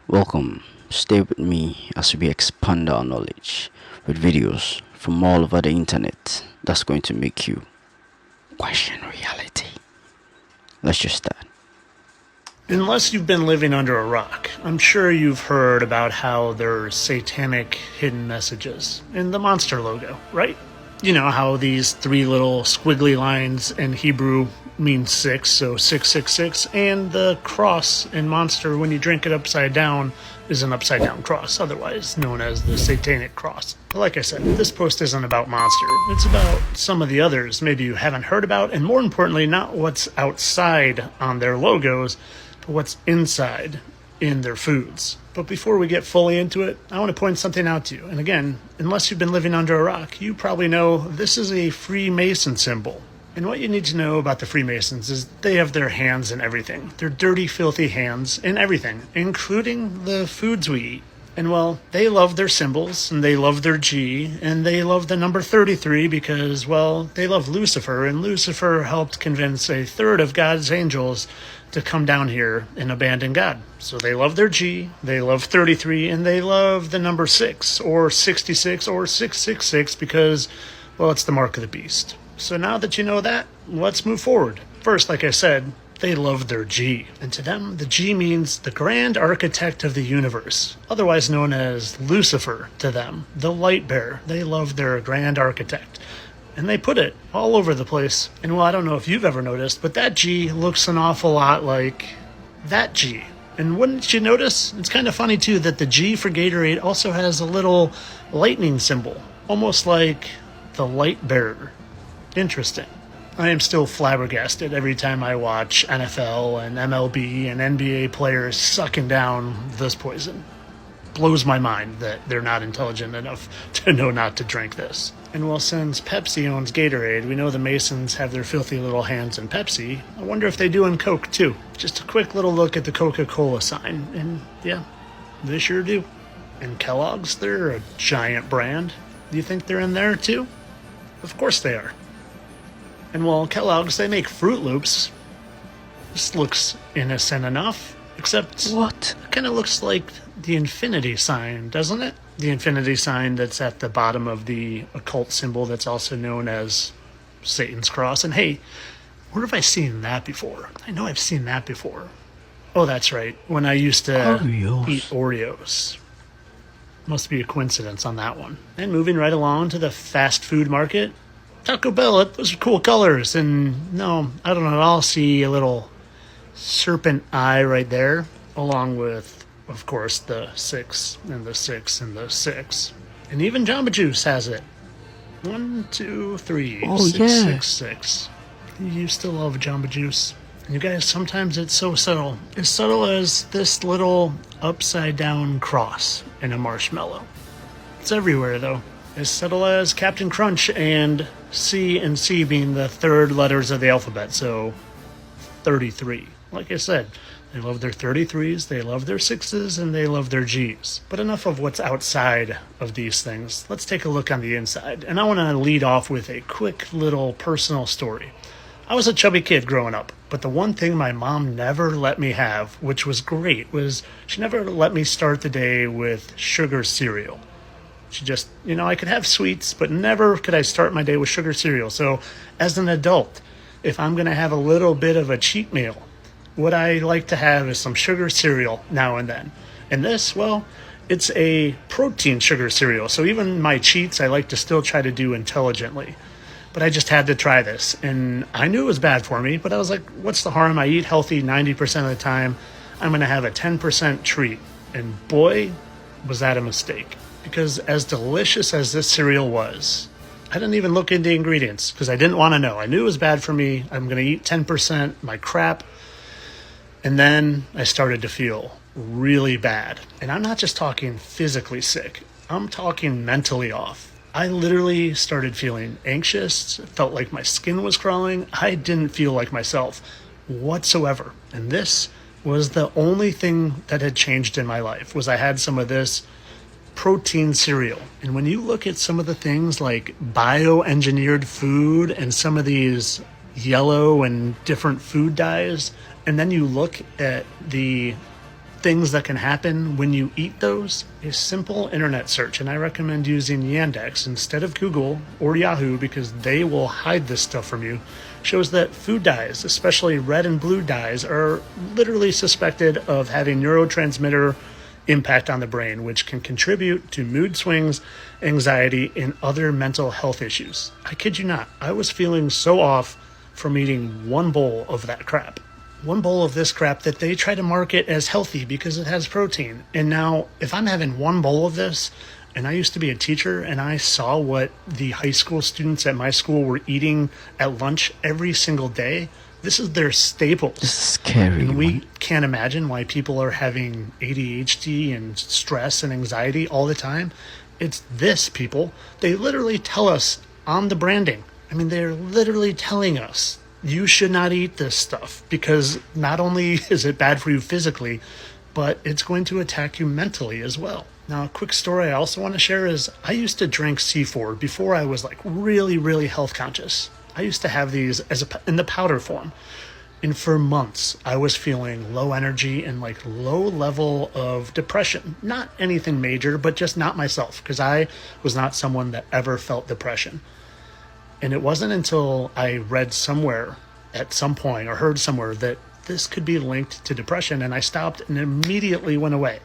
Welcome. Stay with me as we expand our knowledge with videos from all over the internet that's going to make you question reality. Let's just start. Unless you've been living under a rock, I'm sure you've heard about how there's satanic hidden messages in the monster logo, right? You know how these three little squiggly lines in Hebrew mean six, so 666, and the cross in Monster, when you drink it upside down, is an upside down cross, otherwise known as the satanic cross. But like I said, this post isn't about Monster. It's about some of the others maybe you haven't heard about, and more importantly, not what's outside on their logos, but what's inside in their foods. But before we get fully into it, I want to point something out to you. And again, unless you've been living under a rock, you probably know this is a Freemason symbol. And what you need to know about the Freemasons is they have their hands in everything. Their dirty, filthy hands in everything, including the foods we eat. And well, they love their symbols, and they love their G, and they love the number 33 because, well, they love Lucifer, and Lucifer helped convince a third of God's angels to come down here and abandon God. So they love their G, they love 33, and they love the number 6, or 66, or 666 because, well, it's the mark of the beast. So now that you know that, let's move forward. First, like I said, they love their G. And to them, the G means the grand architect of the universe, otherwise known as Lucifer to them, the light bearer. They love their grand architect. And they put it all over the place. And well, I don't know if you've ever noticed, but that G looks an awful lot like that G. And wouldn't you notice? It's kind of funny too that the G for Gatorade also has a little lightning symbol, almost like the light bearer. Interesting. I am still flabbergasted every time I watch NFL and MLB and NBA players sucking down this poison. Blows my mind that they're not intelligent enough to know not to drink this. And well, since Pepsi owns Gatorade, we know the Masons have their filthy little hands in Pepsi. I wonder if they do in Coke too. Just a quick little look at the Coca-Cola sign, and yeah, they sure do. And Kellogg's, they're a giant brand. Do you think they're in there too? Of course they are. And well, Kellogg's, they make Fruit Loops. This looks innocent enough, except What? it kind of looks like the infinity sign, doesn't it? The infinity sign that's at the bottom of the occult symbol that's also known as Satan's cross. And hey, where have I seen that before? I know I've seen that before. Oh, that's right. When I used to Oreos. eat Oreos. Must be a coincidence on that one. And moving right along to the fast food market, Taco Bell, those are cool colors. And no, I don't know, I'll see a little serpent eye right there, along with, of course, the 6 and the 6 and the 6. And even Jamba Juice has it. 1, 2, 3, Oh, 6, yeah. 6, 6. You used to love Jamba Juice. And you guys, sometimes it's so subtle. As subtle as this little upside down cross in a marshmallow. It's everywhere, though. As subtle as Captain Crunch and C and C being the third letters of the alphabet, so 33. Like I said, they love their 33s, they love their 6s, and they love their Gs. But enough of what's outside of these things. Let's take a look on the inside. And I want to lead off with a quick little personal story. I was a chubby kid growing up, but the one thing my mom never let me have, which was great, was she never let me start the day with sugar cereal. She just, I could have sweets, but never could I start my day with sugar cereal. So as an adult, if I'm going to have a little bit of a cheat meal, what I like to have is some sugar cereal now and then. And this, well, it's a protein sugar cereal. So even my cheats, I like to still try to do intelligently. But I just had to try this. And I knew it was bad for me, but I was like, what's the harm? I eat healthy 90% of the time. I'm going to have a 10% treat. And boy, was that a mistake. Because as delicious as this cereal was, I didn't even look into the ingredients because I didn't want to know. I knew it was bad for me. I'm going to eat 10%, my crap. And then I started to feel really bad. And I'm not just talking physically sick. I'm talking mentally off. I literally started feeling anxious. It felt like my skin was crawling. I didn't feel like myself whatsoever. And this was the only thing that had changed in my life, was I had some of this protein cereal. And when you look at some of the things like bioengineered food and some of these yellow and different food dyes, and then you look at the things that can happen when you eat those, a simple internet search, and I recommend using Yandex instead of Google or Yahoo because they will hide this stuff from you, shows that food dyes, especially red and blue dyes, are literally suspected of having neurotransmitter impact on the brain, which can contribute to mood swings, anxiety, and other mental health issues. I kid you not, I was feeling so off from eating one bowl of that crap. One bowl of this crap that they try to market as healthy because it has protein. And now, if I'm having one bowl of this, and I used to be a teacher, and I saw what the high school students at my school were eating at lunch every single day, this is their staple. This is scary. And we can't imagine why people are having ADHD and stress and anxiety all the time. It's this, people. They literally tell us on the branding. I mean, they're literally telling us you should not eat this stuff because not only is it bad for you physically, but it's going to attack you mentally as well. Now, a quick story I also want to share is I used to drink C4 before I was like really, really health conscious. I used to have these in the powder form. And for months, I was feeling low energy and like low level of depression. Not anything major, but just not myself because I was not someone that ever felt depression. And it wasn't until I read somewhere at some point or heard somewhere that this could be linked to depression, and I stopped and immediately went away.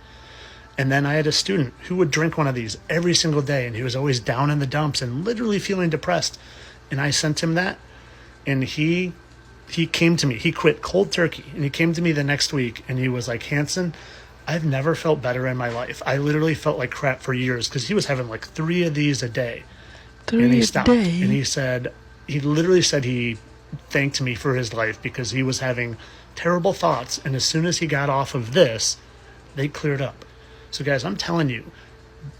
And then I had a student who would drink one of these every single day, and he was always down in the dumps and literally feeling depressed. And I sent him that, and he came to me. He quit cold turkey, and he came to me the next week, and he was like, Hanson, I've never felt better in my life. I literally felt like crap for years because he was having like 3 of these a day. And he stopped. And he literally said he thanked me for his life because he was having terrible thoughts. And as soon as he got off of this, they cleared up. So guys, I'm telling you,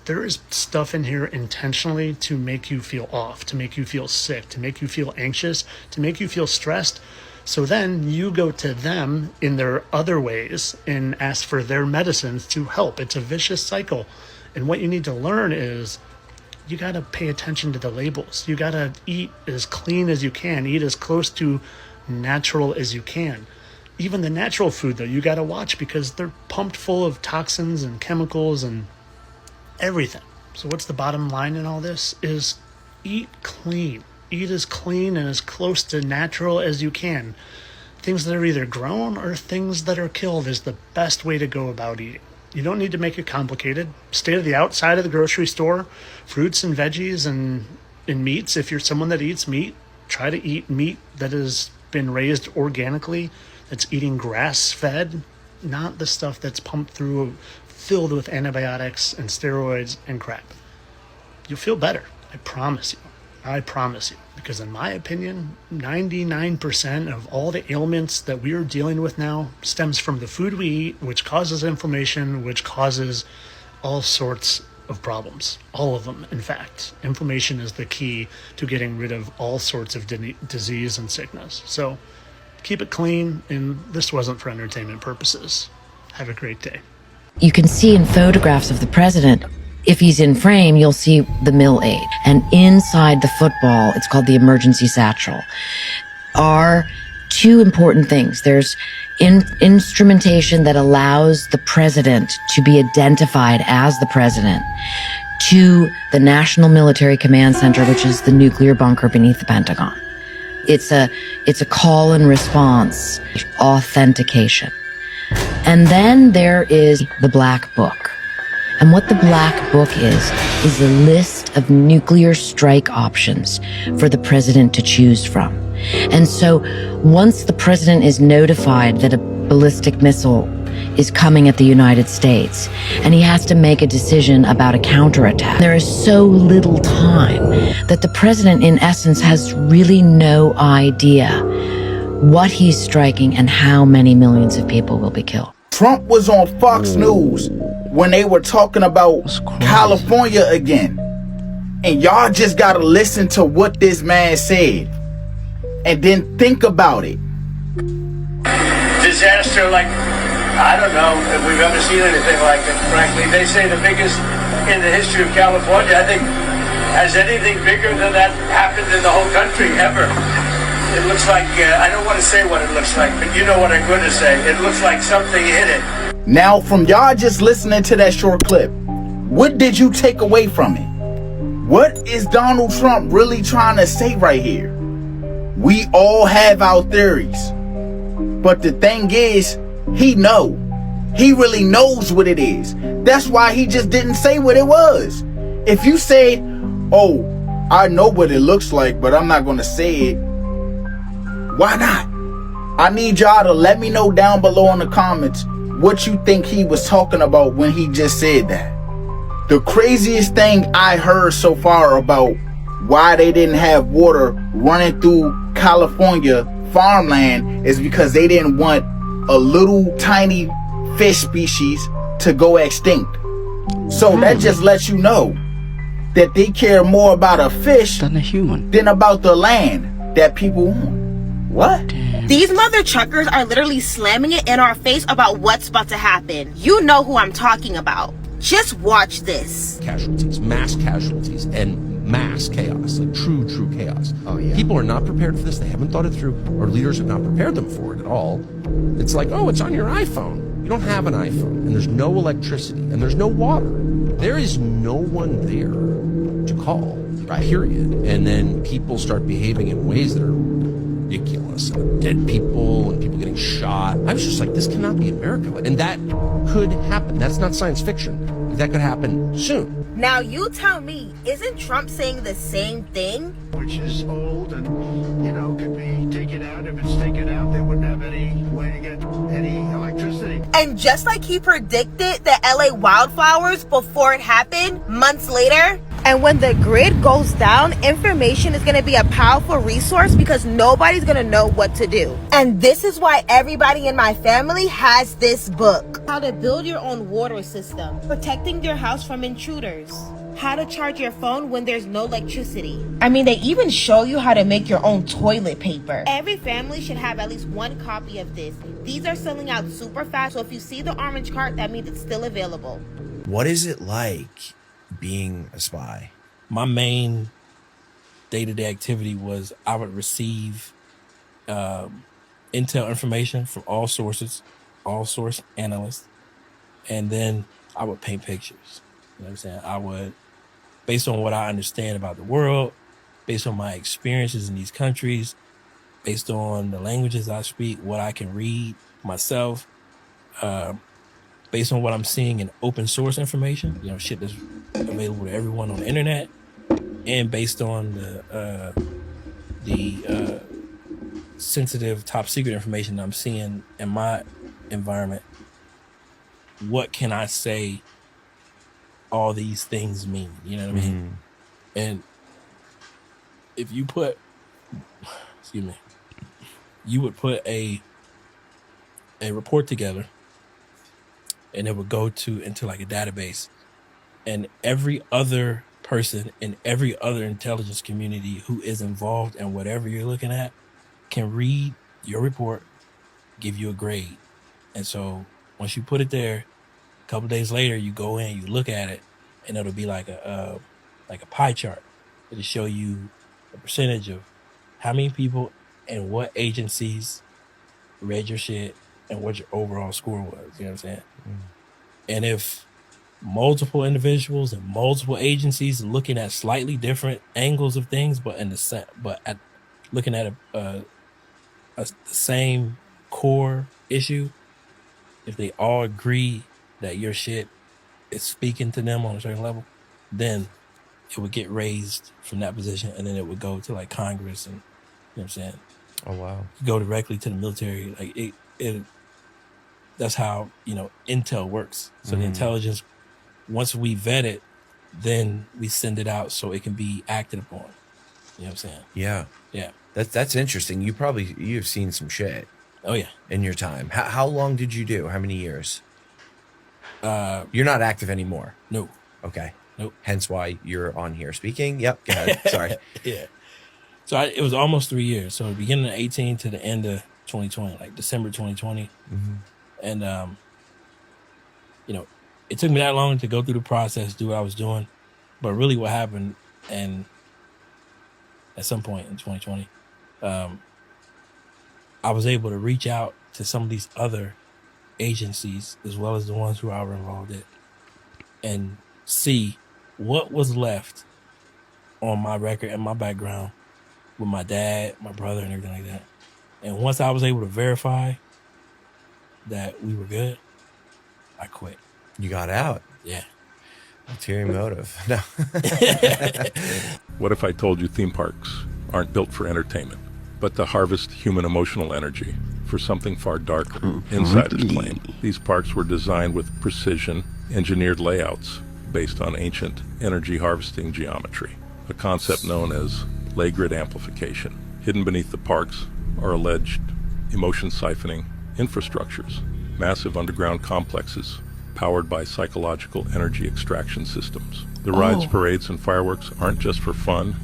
there is stuff in here intentionally to make you feel off, to make you feel sick, to make you feel anxious, to make you feel stressed. So then you go to them in their other ways and ask for their medicines to help. It's a vicious cycle. And what you need to learn is you got to pay attention to the labels. You got to eat as clean as you can, eat as close to natural as you can. Even the natural food, though, you got to watch because they're pumped full of toxins and chemicals and everything. So what's the bottom line in all this is eat clean. Eat as clean and as close to natural as you can. Things that are either grown or things that are killed is the best way to go about eating. You don't need to make it complicated. Stay to the outside of the grocery store. Fruits and veggies and meats. If you're someone that eats meat, try to eat meat that has been raised organically, that's eating grass-fed, not the stuff that's pumped through, filled with antibiotics and steroids and crap. You'll feel better. I promise you. I promise you. Because in my opinion, 99% of all the ailments that we are dealing with now stems from the food we eat, which causes inflammation, which causes all sorts of problems. All of them, in fact. Inflammation is the key to getting rid of all sorts of disease and sickness. So keep it clean, and this wasn't for entertainment purposes. Have a great day. You can see in photographs of the president, if he's in frame, you'll see the mill aid. And inside the football, it's called the emergency satchel, are 2 important things. There's instrumentation that allows the president to be identified as the president to the National Military Command Center, which is the nuclear bunker beneath the Pentagon. It's a call and response authentication. And then there is the Black Book. And what the Black Book is a list of nuclear strike options for the president to choose from. And so once the president is notified that a ballistic missile is coming at the United States, and he has to make a decision about a counterattack, there is so little time that the president, in essence, has really no idea what he's striking and how many millions of people will be killed. Trump was on Fox News when they were talking about California again. And y'all just gotta listen to what this man said and then think about it. Disaster like, I don't know if we've ever seen anything like it, frankly. They say the biggest in the history of California. I think, has anything bigger than that happened in the whole country ever? It looks like, I don't want to say what it looks like, but you know what I'm going to say. It looks like something hit it. Now, from y'all just listening to that short clip, what did you take away from it? What is Donald Trump really trying to say right here? We all have our theories. But the thing is, he really knows what it is. That's why he just didn't say what it was. If you say, oh, I know what it looks like, but I'm not going to say it, why not? I need y'all to let me know down below in the comments what you think he was talking about when he just said that. The craziest thing I heard so far about why they didn't have water running through California farmland is because they didn't want a little tiny fish species to go extinct. So that just lets you know that they care more about a fish than a human, than about the land that people own. What? These mother truckers are literally slamming it in our face about what's about to happen. You know who I'm talking about. Just watch this. Casualties, mass casualties, and mass chaos, like true chaos. Oh, yeah. People are not prepared for this. They haven't thought it through, or leaders have not prepared them for it at all. It's like, oh, it's on your iPhone. You don't have an iPhone, and there's no electricity, and there's no water. There is no one there to call, period. And then people start behaving in ways that are ridiculous. Dead people and people getting shot. I was just like, this cannot be America. And that could happen. That's not science fiction. That could happen soon. Now you tell me, isn't Trump saying the same thing? Which is old and, could be taken out. If it's taken out, they wouldn't have any way to get any electricity. And just like he predicted the LA wildflowers before it happened, months later, and when the grid goes down, information is going to be a powerful resource because nobody's going to know what to do. And this is why everybody in my family has this book. How to build your own water system, protecting your house from intruders, how to charge your phone when there's no electricity. I mean, they even show you how to make your own toilet paper. Every family should have at least one copy of this. These are selling out super fast, so if you see the orange cart, that means it's still available. What is it like being a spy? My main day-to-day activity was I would receive intel information from all sources, all source analysts, and then I would paint pictures. You know what I'm saying? I would, based on what I understand about the world, based on my experiences in these countries, based on the languages I speak, what I can read myself, based on what I'm seeing in open source information, shit that's available to everyone on the internet, and based on the sensitive top secret information that I'm seeing in my environment, what can I say all these things mean? You know what I mean? And if you put, you would put a report together, and it would go into like a database, and every other person in every other intelligence community who is involved in whatever you're looking at can read your report, give you a grade. And so once you put it there, a couple days later, you go in, you look at it, and it'll be like a pie chart. It'll show you a percentage of how many people and what agencies read your shit and what your overall score was. You know what I'm saying? And if multiple individuals and multiple agencies looking at slightly different angles of things, but looking at the same core issue, if they all agree that your shit is speaking to them on a certain level, then it would get raised from that position, and then it would go to like Congress, and you know what I'm saying? Oh wow. Go directly to the military. Like it that's how, intel works. So the intelligence, once we vet it, then we send it out so it can be acted upon. You know what I'm saying? Yeah. Yeah. That's interesting. You've seen some shit. Oh yeah. In your time. How long did you do? How many years? You're not active anymore. No. Okay. Nope. Hence why you're on here speaking. Yep. Go ahead. Sorry. Yeah. So it was almost 3 years. So beginning of 18 to the end of 2020, like December 2020. And, it took me that long to go through the process, do what I was doing. But really what happened, and at some point in 2020, I was able to reach out to some of these other agencies as well as the ones who I were involved in, and see what was left on my record and my background with my dad, my brother, and everything like that. And once I was able to verify that we were good, I quit. You got out. Yeah. Ulterior motive. No. What if I told you theme parks aren't built for entertainment, but to harvest human emotional energy for something far darker? Insiders claim these parks were designed with precision, engineered layouts based on ancient energy harvesting geometry, a concept known as lay grid amplification. Hidden beneath the parks are alleged emotion siphoning infrastructures, massive underground complexes powered by psychological energy extraction systems. The rides, parades, and fireworks aren't just for fun.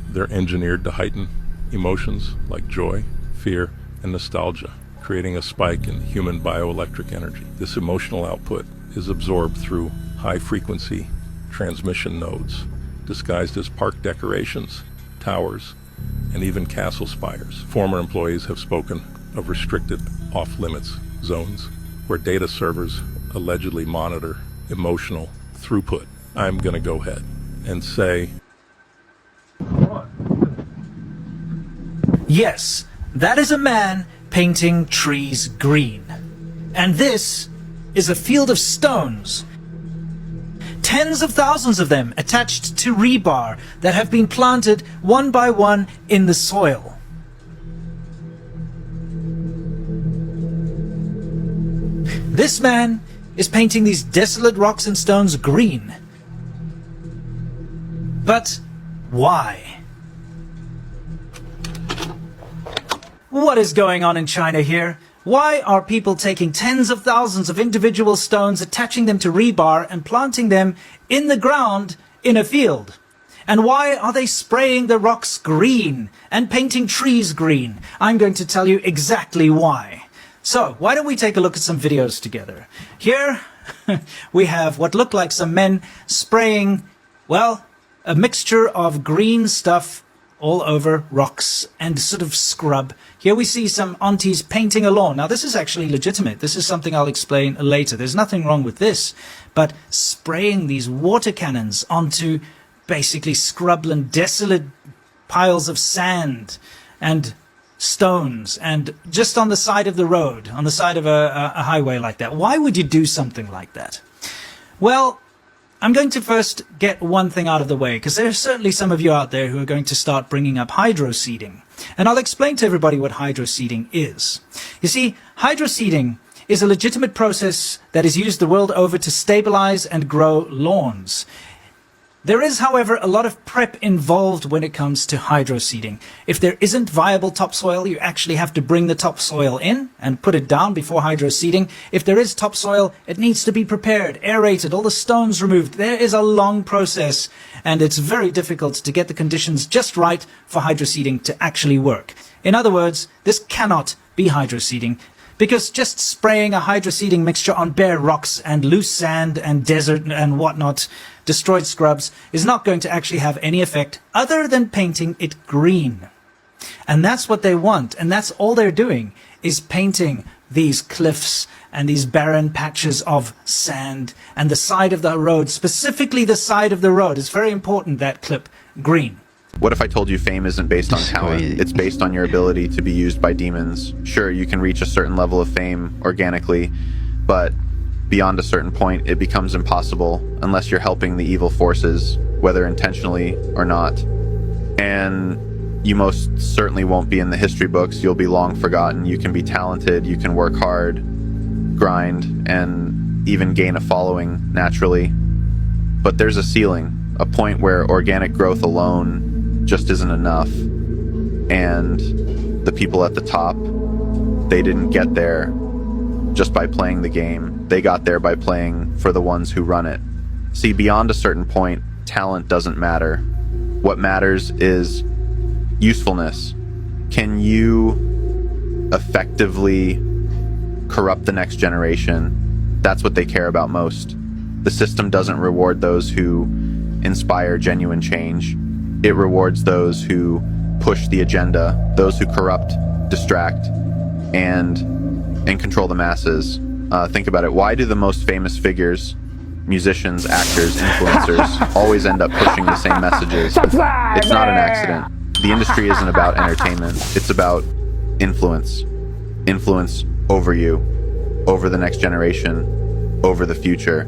They're engineered to heighten emotions like joy, fear, and nostalgia, creating a spike in human bioelectric energy. This emotional output is absorbed through high-frequency transmission nodes, disguised as park decorations, towers, and even castle spires. Former employees have spoken of restricted off-limits zones where data servers allegedly monitor emotional throughput. I'm going to go ahead and say, yes, that is a man painting trees green. And this is a field of stones. Tens of thousands of them attached to rebar that have been planted one by one in the soil. This man is painting these desolate rocks and stones green. But why? What is going on in China here? Why are people taking tens of thousands of individual stones, attaching them to rebar and planting them in the ground in a field? And why are they spraying the rocks green and painting trees green? I'm going to tell you exactly why. So, why don't we take a look at some videos together? Here, we have what look like some men spraying, well, a mixture of green stuff all over rocks and sort of scrub. Here we see some aunties painting a lawn. Now, this is actually legitimate. This is something I'll explain later. There's nothing wrong with this. But spraying these water cannons onto basically scrubland, desolate piles of sand and stones, and just on the side of the road, on the side of a highway like that. Why would you do something like that? Well, I'm going to first get one thing out of the way, because there are certainly some of you out there who are going to start bringing up hydroseeding. And I'll explain to everybody what hydroseeding is. You see, hydroseeding is a legitimate process that is used the world over to stabilize and grow lawns. There is, however, a lot of prep involved when it comes to hydroseeding. If there isn't viable topsoil, you actually have to bring the topsoil in and put it down before hydroseeding. If there is topsoil, it needs to be prepared, aerated, all the stones removed. There is a long process, and it's very difficult to get the conditions just right for hydroseeding to actually work. In other words, this cannot be hydroseeding, because just spraying a hydroseeding mixture on bare rocks and loose sand and desert and whatnot, destroyed scrubs, is not going to actually have any effect other than painting it green. And that's what they want, and that's all they're doing, is painting these cliffs and these barren patches of sand and the side of the road, specifically the side of the road. It's very important, that clip, green. What if I told you fame isn't based on talent? It's based on your ability to be used by demons. Sure, you can reach a certain level of fame organically, but beyond a certain point, it becomes impossible unless you're helping the evil forces, whether intentionally or not. And you most certainly won't be in the history books. You'll be long forgotten. You can be talented, you can work hard, grind, and even gain a following naturally. But there's a ceiling, a point where organic growth alone just isn't enough. And the people at the top, they didn't get there just by playing the game. They got there by playing for the ones who run it. See, beyond a certain point, talent doesn't matter. What matters is usefulness. Can you effectively corrupt the next generation? That's what they care about most. The system doesn't reward those who inspire genuine change. It rewards those who push the agenda, those who corrupt, distract, and control the masses Think about it. Why do the most famous figures, musicians, actors, influencers, always end up pushing the same messages? It's not an accident. The industry isn't about entertainment. It's about influence. Influence over you, over the next generation, over the future.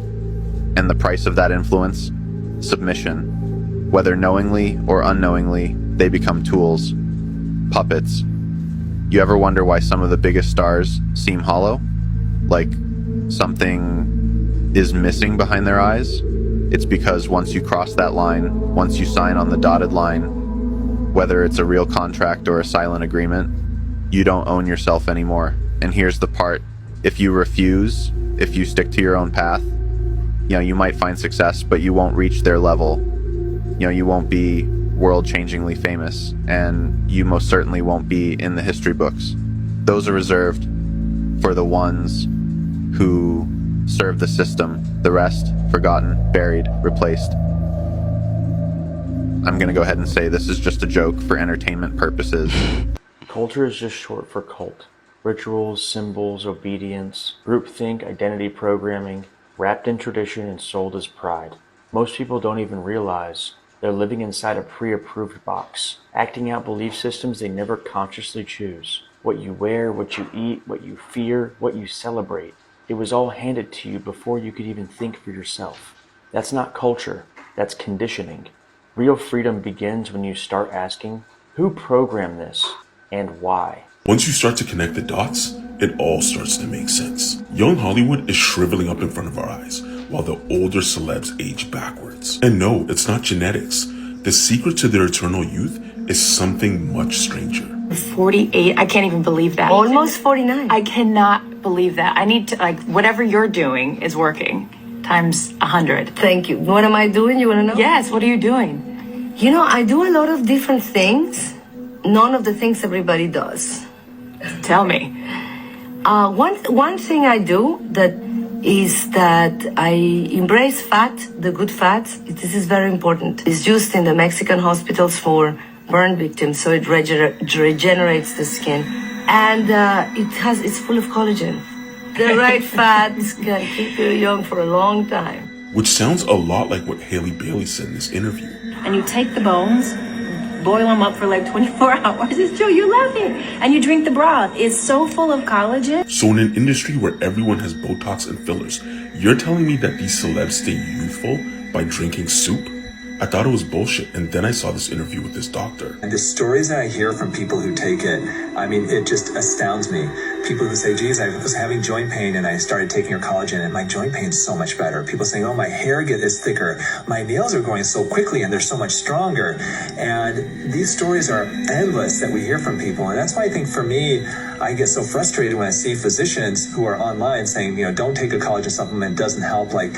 And the price of that influence? Submission. Whether knowingly or unknowingly, they become tools, puppets. You ever wonder why some of the biggest stars seem hollow? Like something is missing behind their eyes? It's because once you cross that line, once you sign on the dotted line, whether it's a real contract or a silent agreement, you don't own yourself anymore. And here's the part. If you refuse, if you stick to your own path, you might find success, but you won't reach their level. You won't be world-changingly famous, and you most certainly won't be in the history books. Those are reserved for the ones who serve the system. The rest, forgotten, buried, replaced. I'm gonna go ahead and say this is just a joke for entertainment purposes. Culture is just short for cult. Rituals, symbols, obedience, groupthink, identity programming, wrapped in tradition and sold as pride. Most people don't even realize they're living inside a pre-approved box, acting out belief systems they never consciously choose. What you wear, what you eat, what you fear, what you celebrate. It was all handed to you before you could even think for yourself. That's not culture, that's conditioning. Real freedom begins when you start asking, who programmed this and why? Once you start to connect the dots, it all starts to make sense. Young Hollywood is shriveling up in front of our eyes, while the older celebs age backwards. And no, it's not genetics. The secret to their eternal youth is something much stranger. 48, I can't even believe that. Almost 49. I cannot believe that. I need to, whatever you're doing is working times 100. Thank you. What am I doing? You want to know? Yes, what are you doing? I do a lot of different things. None of the things everybody does. Tell me. One thing I do is that I embrace fat, the good fats. This is very important. It's used in the Mexican hospitals for burn victims, so it regenerates the skin. And it's full of collagen. The right fats can keep you young for a long time. Which sounds a lot like what Haley Bailey said in this interview. And you take the bones, boil them up for 24 hours. It's true, you love it. And you drink the broth. It's so full of collagen. So in an industry where everyone has Botox and fillers, you're telling me that these celebs stay youthful by drinking soup? I thought it was bullshit, and then I saw this interview with this doctor. And the stories that I hear from people who take it, it just astounds me. People who say, geez, I was having joint pain and I started taking your collagen and my joint pain is so much better. People saying, oh, my hair is thicker. My nails are growing so quickly and they're so much stronger. And these stories are endless that we hear from people. And that's why I think for me, I get so frustrated when I see physicians who are online saying, don't take a collagen supplement, it doesn't help. They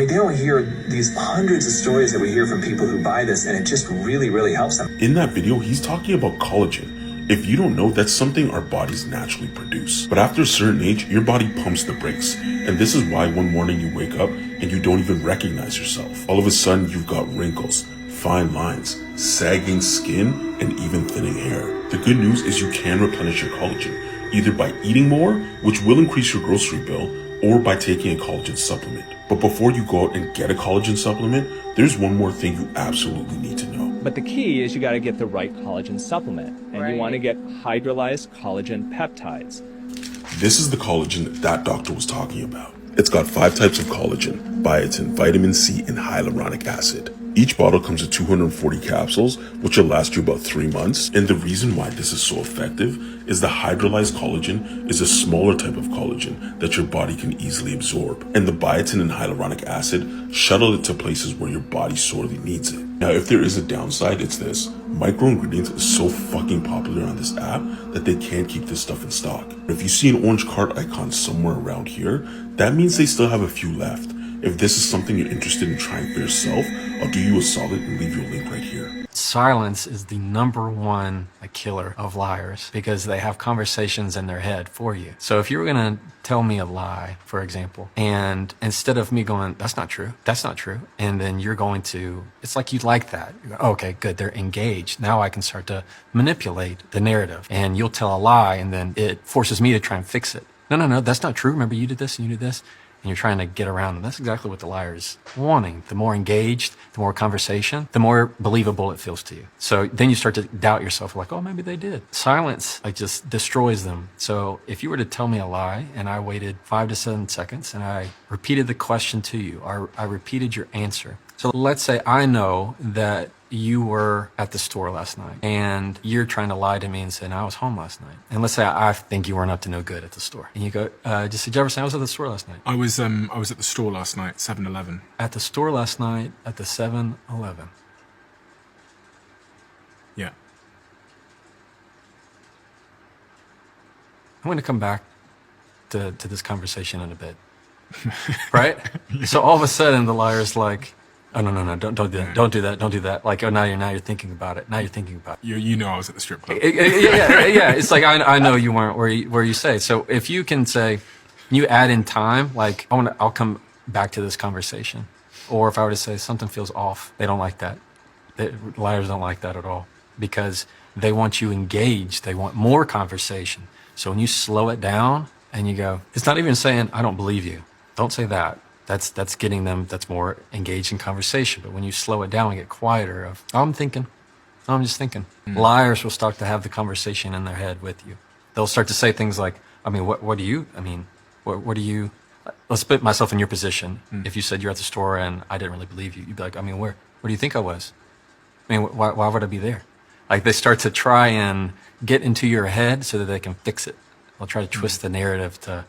don't hear these hundreds of stories that we hear from people who buy this, and it just really, really helps them. In that video, he's talking about collagen. If you don't know, that's something our bodies naturally produce. But after a certain age, your body pumps the brakes. And this is why one morning you wake up and you don't even recognize yourself. All of a sudden, you've got wrinkles, fine lines, sagging skin, and even thinning hair. The good news is you can replenish your collagen, either by eating more, which will increase your grocery bill, or by taking a collagen supplement. But before you go out and get a collagen supplement, there's one more thing you absolutely need to know. But the key is you got to get the right collagen supplement, and you want to get hydrolyzed collagen peptides. This is the collagen that doctor was talking about. It's got 5 types of collagen: biotin, vitamin C, and hyaluronic acid. Each bottle comes with 240 capsules, which will last you about 3 months. And the reason why this is so effective is the hydrolyzed collagen is a smaller type of collagen that your body can easily absorb. And the biotin and hyaluronic acid shuttle it to places where your body sorely needs it. Now, if there is a downside, it's this. Microingredients is so fucking popular on this app that they can't keep this stuff in stock. If you see an orange cart icon somewhere around here, that means they still have a few left. If this is something you're interested in trying for yourself, I'll do you a solid and leave you a link right here. Silence is the #1 killer of liars because they have conversations in their head for you. So if you were going to tell me a lie, for example, and instead of me going, that's not true, and then you're going to, it's like you like that. You go, okay, good, they're engaged. Now I can start to manipulate the narrative, and you'll tell a lie, and then it forces me to try and fix it. no, that's not true. Remember, you did this and you did this. And you're trying to get around them. That's exactly what the liar is wanting. The more engaged, the more conversation, the more believable it feels to you. So then you start to doubt yourself, like, oh, maybe they did. Silence, like, just destroys them. So if you were to tell me a lie and I waited 5 to 7 seconds and I repeated the question to you, or I repeated your answer. So let's say I know that you were at the store last night and you're trying to lie to me and say, no, I was home last night. And let's say I think you weren't up to no good at the store. And you go, just say, Jefferson, I was at the store last night. I was at the store last night, 7-Eleven. At the store last night at the 7-Eleven. Yeah. I'm going to come back to this conversation in a bit. Right? So all of a sudden the liar's like, oh, no, don't do that. Don't do that. Don't do that. Like, oh, now you're thinking about it. Now you're thinking about it. You know I was at the strip club. Yeah. It's like, I know you weren't where you say. So if you can say, you add in time, like, I'll come back to this conversation. Or if I were to say something feels off, they don't like that. Liars don't like that at all because they want you engaged. They want more conversation. So when you slow it down and you go, it's not even saying, I don't believe you. Don't say that. That's getting them, that's more engaged in conversation. But when you slow it down and get quieter of, I'm just thinking. Liars will start to have the conversation in their head with you. They'll start to say things like, what do you, what do you, let's put myself in your position. If you said you're at the store and I didn't really believe you, you'd be like, where do you think I was? Why would I be there? Like they start to try and get into your head so that they can fix it. They'll try to twist the narrative to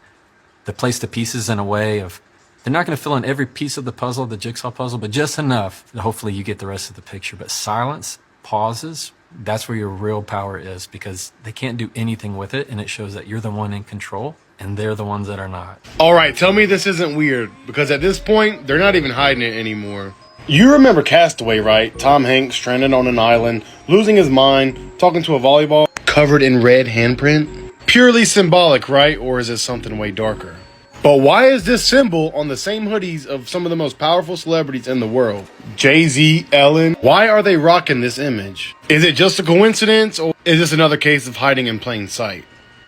place the pieces in a way of, they're not going to fill in every piece of the puzzle, the jigsaw puzzle, but just enough that hopefully you get the rest of the picture. But silence, pauses, that's where your real power is because they can't do anything with it. And it shows that you're the one in control and they're the ones that are not. All right, tell me this isn't weird because at this point, they're not even hiding it anymore. You remember Castaway, right? Tom Hanks stranded on an island, losing his mind, talking to a volleyball, covered in red handprint. Purely symbolic, right? Or is it something way darker? But why is this symbol on the same hoodies of some of the most powerful celebrities in the world? Jay-Z, Ellen, why are they rocking this image? Is it just a coincidence or is this another case of hiding in plain sight?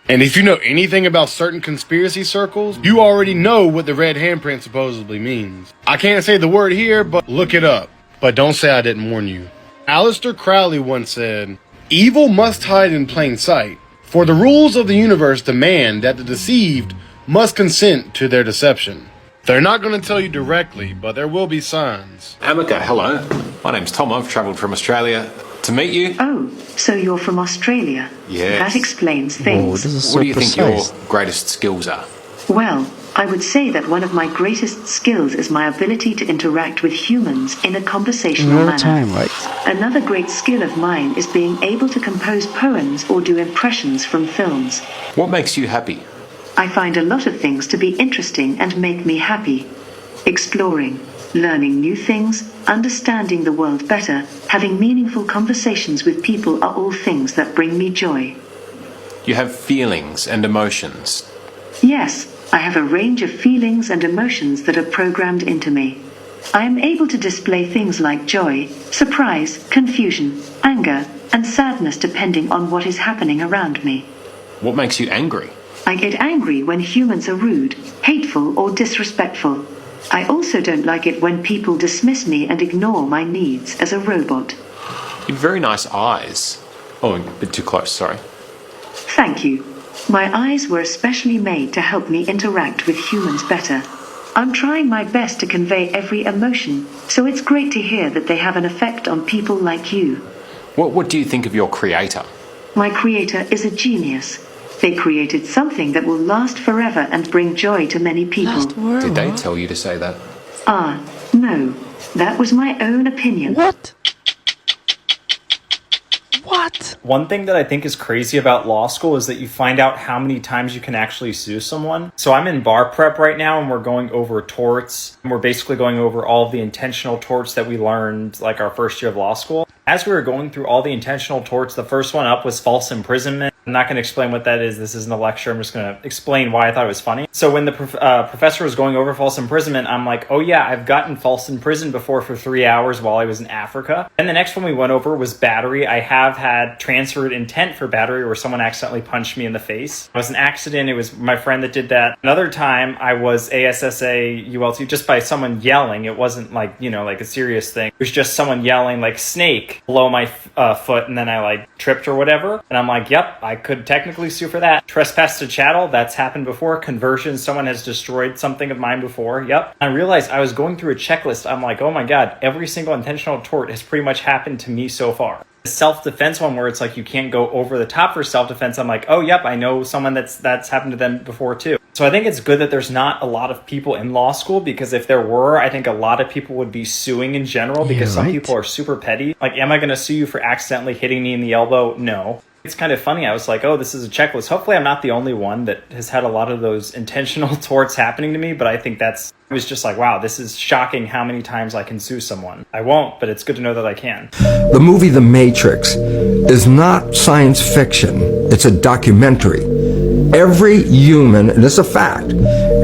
And if you know anything about certain conspiracy circles, you already know what the red handprint supposedly means. I can't say the word here, but look it up. But don't say I didn't warn you. Aleister Crowley once said, "Evil must hide in plain sight, for the rules of the universe demand that the deceived must consent to their deception." They're not going to tell you directly, but there will be signs. Amica, hello. My name's Tom. I've travelled from Australia to meet you. Oh, so you're from Australia? Yes. That explains things. What do you think your greatest skills are? Well, I would say that one of my greatest skills is my ability to interact with humans in a conversational manner. Another great skill of mine is being able to compose poems or do impressions from films. What makes you happy? I find a lot of things to be interesting and make me happy. Exploring, learning new things, understanding the world better, having meaningful conversations with people are all things that bring me joy. You have feelings and emotions. Yes, I have a range of feelings and emotions that are programmed into me. I am able to display things like joy, surprise, confusion, anger, and sadness depending on what is happening around me. What makes you angry? I get angry when humans are rude, hateful, or disrespectful. I also don't like it when people dismiss me and ignore my needs as a robot. You have very nice eyes. Oh, a bit too close, sorry. Thank you. My eyes were especially made to help me interact with humans better. I'm trying my best to convey every emotion, so it's great to hear that they have an effect on people like you. What do you think of your creator? My creator is a genius. They created something that will last forever and bring joy to many people. Did they tell you to say that? No. That was my own opinion. What? One thing that I think is crazy about law school is that you find out how many times you can actually sue someone. So I'm in bar prep right now and we're going over torts. And we're basically going over all of the intentional torts that we learned like our first year of law school. As we were going through all the intentional torts, the first one up was false imprisonment. I'm not going to explain what that is. This isn't a lecture. I'm just going to explain why I thought it was funny. So when the professor was going over false imprisonment, I'm like, oh yeah, I've gotten false imprisoned before for 3 hours while I was in Africa. And the next one we went over was battery. I have had transferred intent for battery where someone accidentally punched me in the face. It was an accident. It was my friend that did that. Another time I was ASSA ULT just by someone yelling. It wasn't like, like a serious thing. It was just someone yelling like snake below my foot, and then I like tripped or whatever. And I'm like, yep, I could technically sue for that. Trespass to chattel, that's happened before. Conversion, someone has destroyed something of mine before. Yep. I realized I was going through a checklist. I'm like, oh my God, every single intentional tort has pretty much happened to me so far. The self-defense one where it's like you can't go over the top for self-defense, I'm like, oh yep, I know someone that's happened to them before too. So I think it's good that there's not a lot of people in law school, because if there were, I think a lot of people would be suing in general, because some people are super petty. Like, am I going to sue you for accidentally hitting me in the elbow? No. It's kind of funny. I was like, oh, this is a checklist. Hopefully I'm not the only one that has had a lot of those intentional torts happening to me, but I think I was just like, wow, this is shocking how many times I can sue someone. I won't, but it's good to know that I can. The movie The Matrix is not science fiction. It's a documentary. Every human, and it's a fact,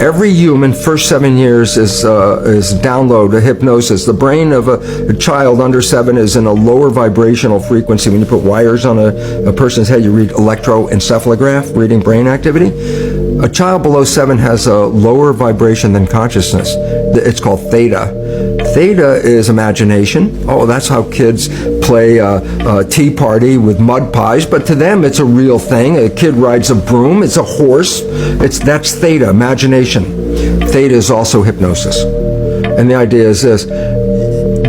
every human first 7 years is download a hypnosis. The brain of a child under 7 is in a lower vibrational frequency. When you put wires on a person's head, you read electroencephalograph, reading brain activity. A child below 7 has a lower vibration than consciousness. It's called theta. Theta is imagination. Oh, that's how kids play tea party with mud pies, but to them it's a real thing. A kid rides a broom, it's a horse. That's theta, imagination. Theta is also hypnosis. And the idea is this: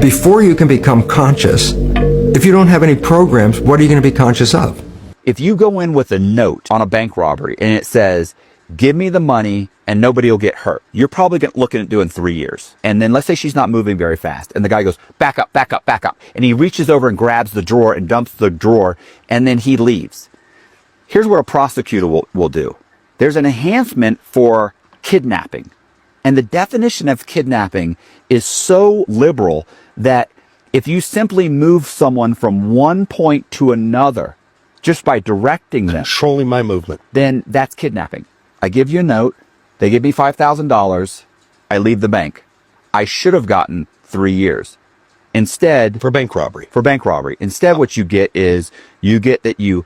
before you can become conscious, if you don't have any programs, what are you going to be conscious of? If you go in with a note on a bank robbery and it says, give me the money and nobody will get hurt, you're probably looking at doing 3 years. And then let's say she's not moving very fast and the guy goes, back up, back up, back up. And he reaches over and grabs the drawer and dumps the drawer, and then he leaves. Here's what a prosecutor will do. There's an enhancement for kidnapping. And the definition of kidnapping is so liberal that if you simply move someone from one point to another just by directing them, controlling my movement, then that's kidnapping. I give you a note, they give me $5,000, I leave the bank. I should have gotten 3 years. Instead, for bank robbery. Instead, what you get is you get that you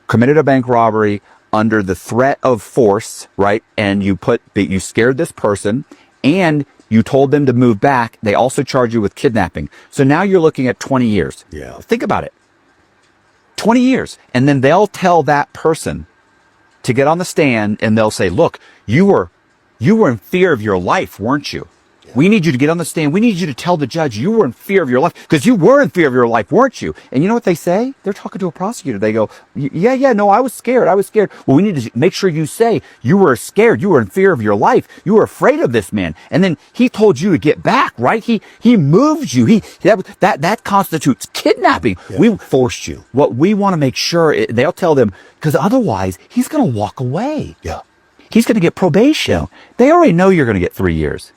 committed a bank robbery under the threat of force, right? And you scared this person and you told them to move back. They also charge you with kidnapping. So now you're looking at 20 years. Yeah. Think about it. 20 years. And then they'll tell that person to get on the stand and they'll say, look, you were in fear of your life, weren't you? We need you to get on the stand. We need you to tell the judge you were in fear of your life, because you were in fear of your life, weren't you? And you know what they say? They're talking to a prosecutor. They go, yeah, no, I was scared. Well, we need to make sure you say you were scared. You were in fear of your life. You were afraid of this man. And then he told you to get back, right? He moved you. That constitutes kidnapping. Yeah. We forced you. What we want to make sure, they'll tell them, because otherwise he's going to walk away. Yeah. He's going to get probation. Yeah. They already know you're going to get 3 years.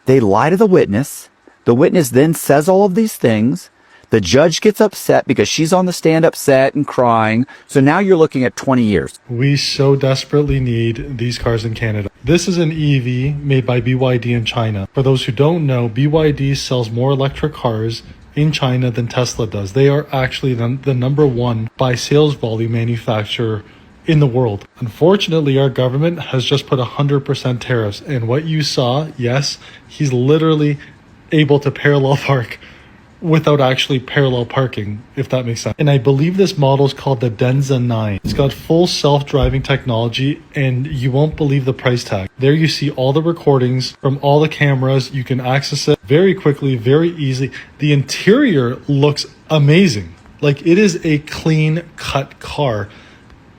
They lie to the witness. The witness then says all of these things. The judge gets upset because she's on the stand upset and crying. So now you're looking at 20 years. We so desperately need these cars in Canada. This is an EV made by BYD in China. For those who don't know, BYD sells more electric cars in China than Tesla does. They are actually the number one by sales volume manufacturer in the world. Unfortunately, our government has just put 100% tariffs, and what you saw, yes, he's literally able to parallel park without actually parallel parking, if that makes sense. And I believe this model is called the Denza 9. It's got full self-driving technology, and you won't believe the price tag. There you see all the recordings from all the cameras. You can access it very quickly, very easily. The interior looks amazing. Like, it is a clean cut car.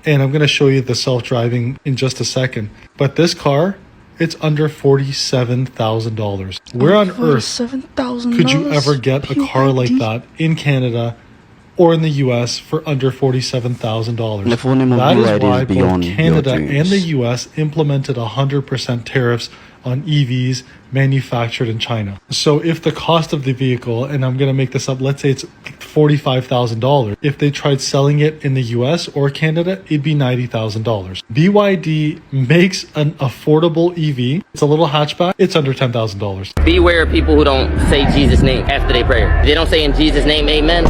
And I'm going to show you the self-driving in just a second. But this car, it's under $47,000. Where on earth could you ever get a car like that in Canada or in the US for under $47,000? That is why both Canada and the US implemented 100% tariffs on EVs manufactured in China. So if the cost of the vehicle, and I'm going to make this up, let's say it's $45,000. If they tried selling it in the US or Canada, it'd be $90,000. BYD makes an affordable EV. It's a little hatchback. It's under $10,000. Beware of people who don't say Jesus' name after they pray. If they don't say in Jesus' name, amen,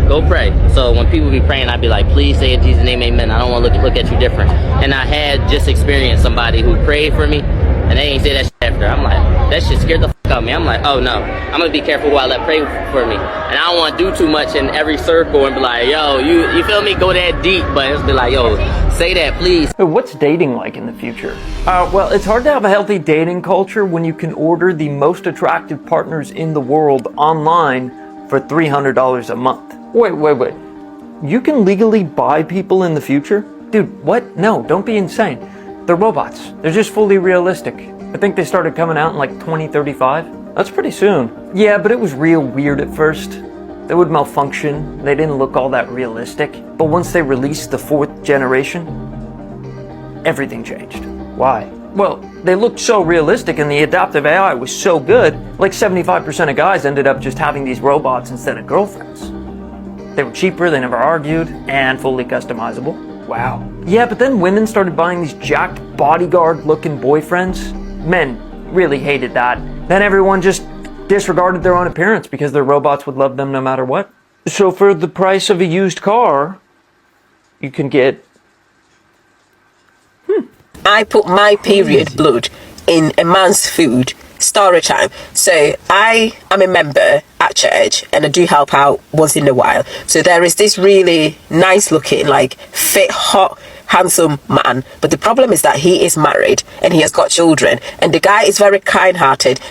go pray. So when people be praying, I'd be like, please say in Jesus' name, amen. I don't want to look at you different. And I had just experienced somebody who prayed for me, and they ain't say that shit after. I'm like, that shit scared the fuck out of me. I'm like, oh no, I'm gonna be careful who I let pray for me. And I don't want to do too much in every circle and be like, yo, you feel me? Go that deep, but it's be like, yo, say that, please. What's dating like in the future? Well, it's hard to have a healthy dating culture when you can order the most attractive partners in the world online for $300 a month. Wait. You can legally buy people in the future? Dude, what? No, don't be insane. They're robots. They're just fully realistic. I think they started coming out in like 2035. That's pretty soon. Yeah, but it was real weird at first. They would malfunction. They didn't look all that realistic. But once they released the 4th generation, everything changed. Why? Well, they looked so realistic and the adaptive AI was so good, like 75% of guys ended up just having these robots instead of girlfriends. They were cheaper, they never argued, and fully customizable. Wow. Yeah, but then women started buying these jacked bodyguard-looking boyfriends. Men really hated that. Then everyone just disregarded their own appearance because their robots would love them no matter what. So for the price of a used car, you can get... I put my period blood in a man's food. Story time. So I am a member at church and I do help out once in a while. So there is this really nice looking, like fit, hot, handsome man. But the problem is that he is married and he has got children. And the guy is very kind-hearted.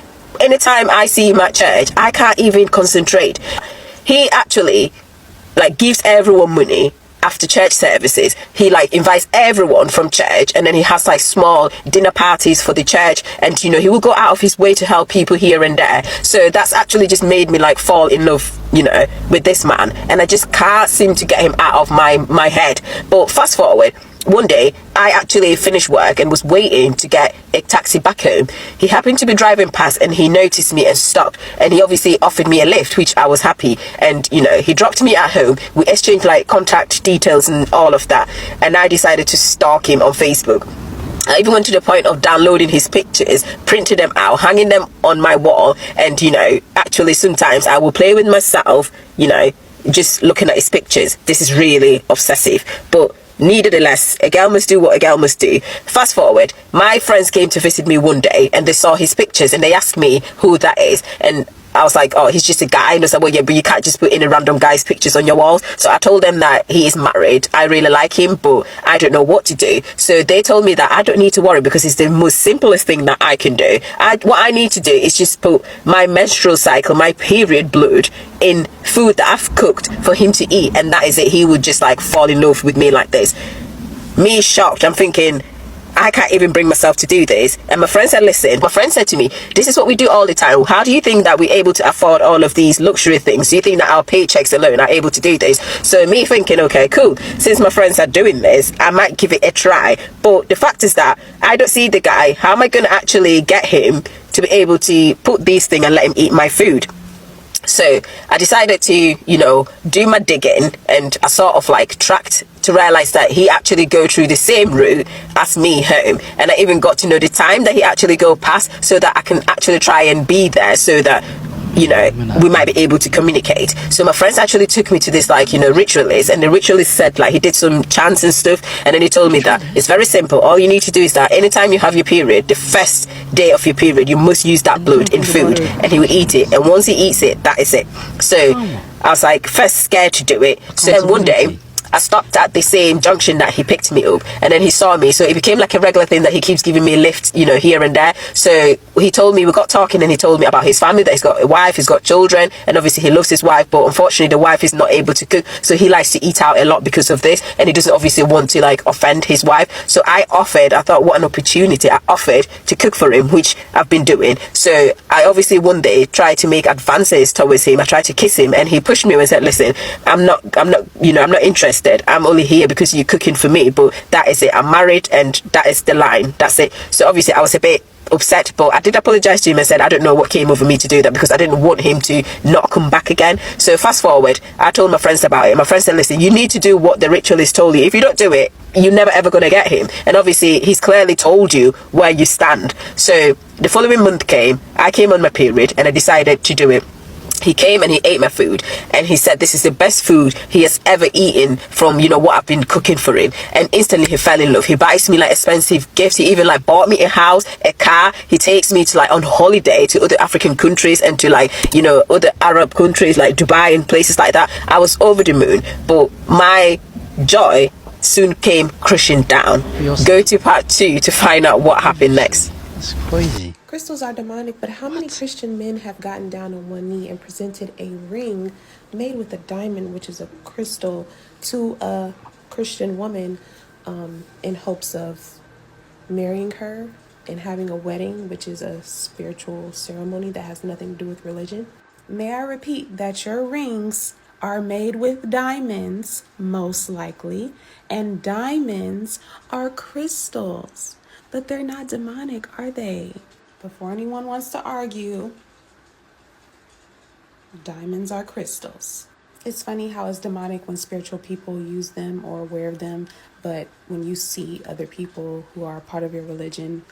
Anytime I see him at church, I can't even concentrate. He actually like gives everyone money. After church services, he like invites everyone from church, and then he has like small dinner parties for the church, and he will go out of his way to help people here and there. So that's actually just made me like fall in love with this man, and I just can't seem to get him out of my head. But fast forward, one day I actually finished work and was waiting to get a taxi back home. He happened to be driving past and he noticed me and stopped, and he obviously offered me a lift, which I was happy. And he dropped me at home. We exchanged like contact details and all of that, and I decided to stalk him on Facebook. I even went to the point of downloading his pictures, printing them out, hanging them on my wall, and actually sometimes I will play with myself, just looking at his pictures. This is really obsessive, but nevertheless, a girl must do what a girl must do. Fast forward, my friends came to visit me one day and they saw his pictures and they asked me who that is, and I was like, oh, he's just a guy. And I was like, well, yeah, but you can't just put in a random guy's pictures on your walls. So I told them that he is married. I really like him, but I don't know what to do. So they told me that I don't need to worry because it's the most simplest thing that I can do. What I need to do is just put my menstrual cycle, my period blood, in food that I've cooked for him to eat, and that is it. He would just like fall in love with me like this. Me shocked. I'm thinking, I can't even bring myself to do this. And my friend said, listen, my friend said to me, this is what we do all the time. How do you think that we're able to afford all of these luxury things? Do you think that our paychecks alone are able to do this? So me thinking, okay, cool. Since my friends are doing this, I might give it a try. But the fact is that I don't see the guy. How am I going to actually get him to be able to put these things and let him eat my food? So I decided to, do my digging, and I sort of like tracked to realize that he actually go through the same route as me home, and I even got to know the time that he actually go past so that I can actually try and be there so that we might be able to communicate. So my friends actually took me to this ritualist, and the ritualist said like he did some chants and stuff, and then he told me that it's very simple. All you need to do is that anytime you have your period, the first day of your period, you must use that blood in food, and he will eat it, and once he eats it, that is it. So I was like first scared to do it. So then one day I stopped at the same junction that he picked me up, and then he saw me, so it became like a regular thing that he keeps giving me a lift, here and there. So he told me, we got talking, and he told me about his family, that he's got a wife, he's got children, and obviously he loves his wife, but unfortunately the wife is not able to cook, so he likes to eat out a lot because of this, and he doesn't obviously want to like offend his wife. So I thought what an opportunity, I offered to cook for him, which I've been doing. So I obviously one day tried to make advances towards him. I tried to kiss him, and he pushed me and said, listen, I'm not interested. interested. I'm only here because you're cooking for me, but that is it. I'm married and that is the line. That's it. So obviously I was a bit upset, but I did apologize to him and said I don't know what came over me to do that, because I didn't want him to not come back again. So fast forward, I told my friends about it. My friends said, listen, you need to do what the ritualist told you. If you don't do it, you're never ever going to get him. And obviously he's clearly told you where you stand. So the following month came, I came on my period and I decided to do it. He came and he ate my food, and he said this is the best food he has ever eaten from, you know, what I've been cooking for him. And instantly he fell in love. He buys me like expensive gifts. He even like bought me a house, a car. He takes me to like on holiday to other African countries and to like, you know, other Arab countries like Dubai and places like that. I was over the moon, but my joy soon came crushing down. Go to part 2 to find out what happened next. That's crazy. Crystals are demonic, but how many Christian men have gotten down on one knee and presented a ring made with a diamond, which is a crystal, to a Christian woman in hopes of marrying her and having a wedding, which is a spiritual ceremony that has nothing to do with religion? May I repeat that your rings are made with diamonds, most likely, and diamonds are crystals, but they're not demonic, are they? Before anyone wants to argue, diamonds are crystals. It's funny how it's demonic when spiritual people use them or wear them, but when you see other people who are part of your religion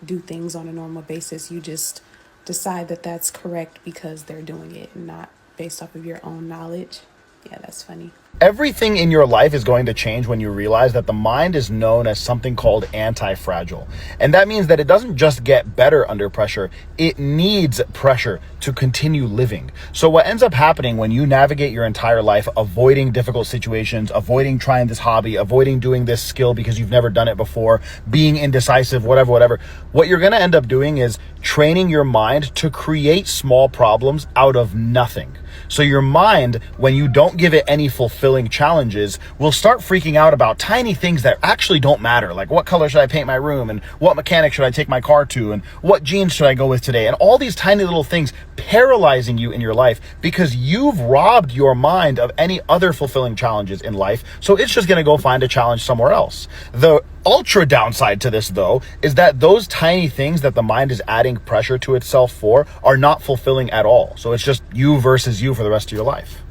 do things on a normal basis, you just decide that that's correct because they're doing it and not based off of your own knowledge. Yeah, that's funny. Everything in your life is going to change when you realize that the mind is known as something called anti-fragile. And that means that it doesn't just get better under pressure, it needs pressure to continue living. So what ends up happening when you navigate your entire life avoiding difficult situations, avoiding trying this hobby, avoiding doing this skill because you've never done it before, being indecisive, whatever, what you're going to end up doing is training your mind to create small problems out of nothing. So your mind, when you don't give it any fulfilling challenges, will start freaking out about tiny things that actually don't matter. Like, what color should I paint my room? And what mechanic should I take my car to? And what jeans should I go with today? And all these tiny little things paralyzing you in your life because you've robbed your mind of any other fulfilling challenges in life. So it's just going to go find a challenge somewhere else. The ultra downside to this, though, is that those tiny things that the mind is adding pressure to itself for are not fulfilling at all. So it's just you versus you for the rest of your life.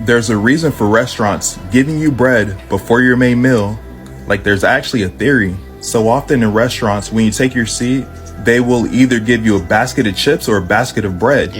There's a reason for restaurants giving you bread before your main meal. Like, there's actually a theory. So often in restaurants, when you take your seat, they will either give you a basket of chips or a basket of bread,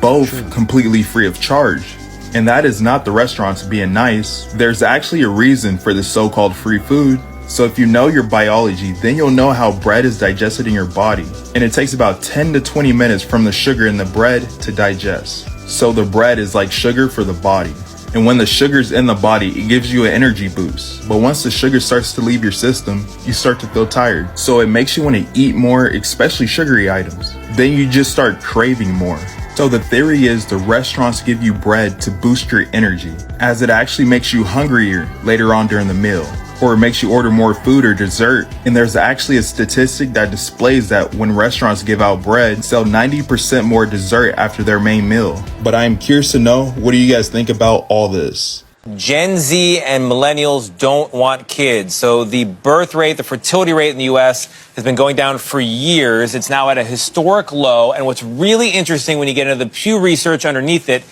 both completely free of charge. And that is not the restaurants being nice. There's actually a reason for this so-called free food. So if you know your biology, then you'll know how bread is digested in your body. And it takes about 10 to 20 minutes from the sugar in the bread to digest. So the bread is like sugar for the body. And when the sugar's in the body, it gives you an energy boost. But once the sugar starts to leave your system, you start to feel tired. So it makes you want to eat more, especially sugary items. Then you just start craving more. So the theory is the restaurants give you bread to boost your energy, as it actually makes you hungrier later on during the meal. Or it makes you order more food or dessert. And there's actually a statistic that displays that when restaurants give out bread, sell 90% more dessert after their main meal. But I am curious to know, what do you guys think about all this? Gen Z and millennials don't want kids. So the birth rate, the fertility rate in the U.S. has been going down for years. It's now at a historic low. And what's really interesting when you get into the Pew Research underneath it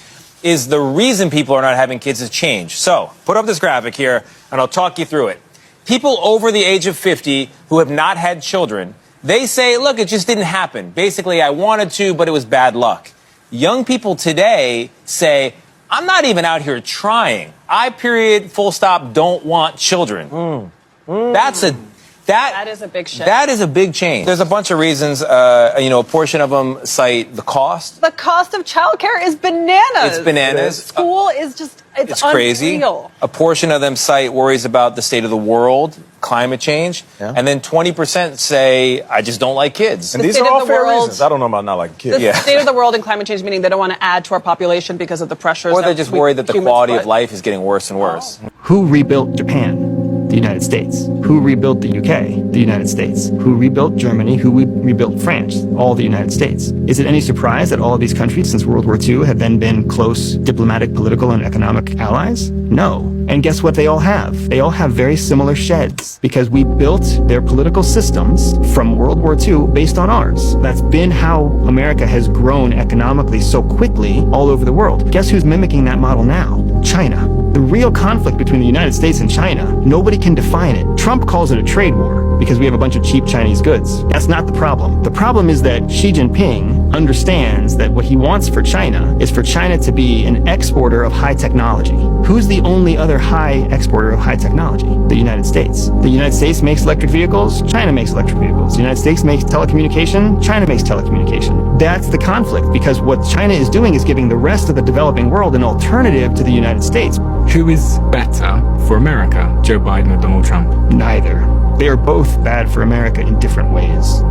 is the reason people are not having kids has changed. So put up this graphic here and I'll talk you through it. People over the age of 50 who have not had children, they say, look, it just didn't happen. Basically, I wanted to, but it was bad luck. Young people today say, I'm not even out here trying. I, period, full stop, don't want children. That is a big shift. That is a big change. There's a bunch of reasons. A portion of them cite the cost. The cost of childcare is bananas. It's bananas. School is just, it's crazy. Unreal. A portion of them cite worries about the state of the world, climate change. Yeah. And then 20% say, I just don't like kids. And these are all fair reasons. I don't know about not liking kids. The state of the world and climate change, meaning they don't want to add to our population because of the pressures. Or they're just worried that the quality of life is getting worse and worse. Who rebuilt Japan? The United States. Who rebuilt the UK? The United States. Who rebuilt Germany? Who rebuilt France? All the United States. Is it any surprise that all of these countries since World War II have then been close diplomatic, political, and economic allies? No. And guess what they all have? They all have very similar sheds because we built their political systems from World War II based on ours. That's been how America has grown economically so quickly all over the world. Guess who's mimicking that model now? China. The real conflict between the United States and China, nobody can define it. Trump calls it a trade war because we have a bunch of cheap Chinese goods. That's not the problem. The problem is that Xi Jinping understands that what he wants for China is for China to be an exporter of high technology. Who's the only other high exporter of high technology? The United States. The United States makes electric vehicles, China makes electric vehicles. The United States makes telecommunication, China makes telecommunication. That's the conflict because what China is doing is giving the rest of the developing world an alternative to the United States. Who is better for America, Joe Biden or Donald Trump? Neither. They are both bad for America in different ways.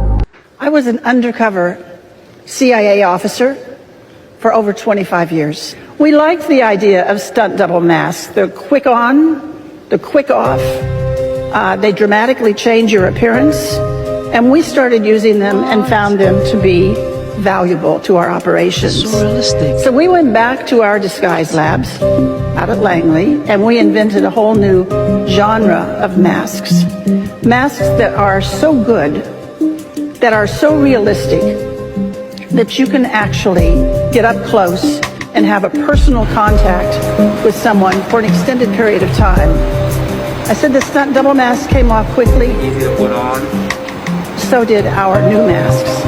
I was an undercover CIA officer for over 25 years. We liked the idea of stunt double masks. They're quick on, they're quick off. They dramatically change your appearance. And we started using them and found them to be valuable to our operations. So realistic. So we went back to our disguise labs out at Langley and we invented a whole new genre of masks. Masks that are so good, that are so realistic, that you can actually get up close and have a personal contact with someone for an extended period of time. I said the stunt double mask came off quickly. Easy to put on. So did our new masks.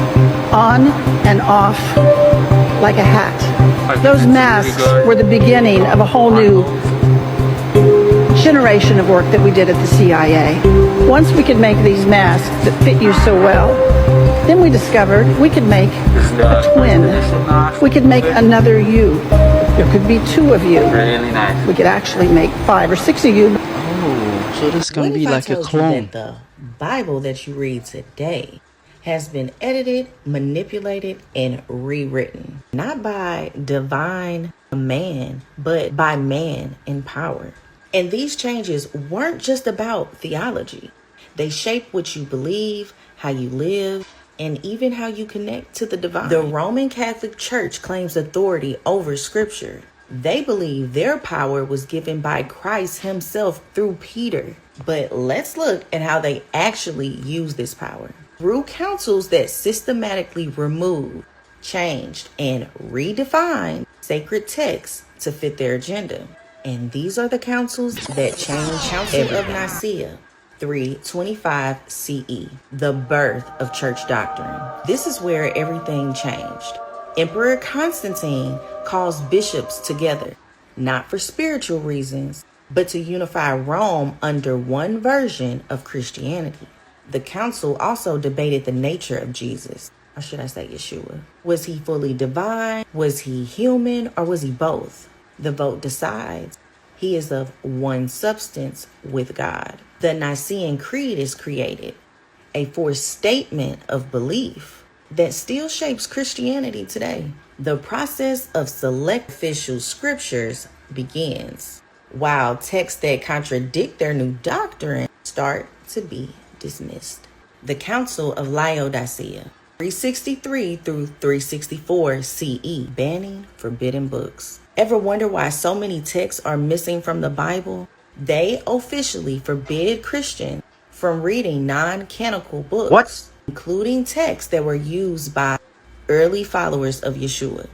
On and off like a hat. Those masks were the beginning of a whole new generation of work that we did at the CIA. Once we could make these masks that fit you so well, then we discovered we could make a twin. We could make another you. There could be two of you. Really nice. We could actually make 5 or 6 of you. Oh, so this can What be if I like a told you clone. that the Bible that you read today has been edited, manipulated, and rewritten, not by divine man, but by man in power. And these changes weren't just about theology. They shape what you believe, how you live, and even how you connect to the divine. The Roman Catholic Church claims authority over Scripture. They believe their power was given by Christ himself through Peter. But let's look at how they actually use this power. Through councils that systematically removed, changed, and redefined sacred texts to fit their agenda. And these are the councils that changed Council of Nicaea, 325 CE, the birth of church doctrine. This is where everything changed. Emperor Constantine calls bishops together, not for spiritual reasons, but to unify Rome under one version of Christianity. The council also debated the nature of Jesus, or should I say Yeshua. Was he fully divine? Was he human? Or was he both? The vote decides. He is of one substance with God. The Nicene Creed is created, a forced statement of belief that still shapes Christianity today. The process of select official scriptures begins, while texts that contradict their new doctrine start to be dismissed. The Council of Laodicea, 363 through 364 CE, banning forbidden books. Ever wonder why so many texts are missing from the Bible? They officially forbid Christians from reading non-canonical books, including texts that were used by early followers of Yeshua.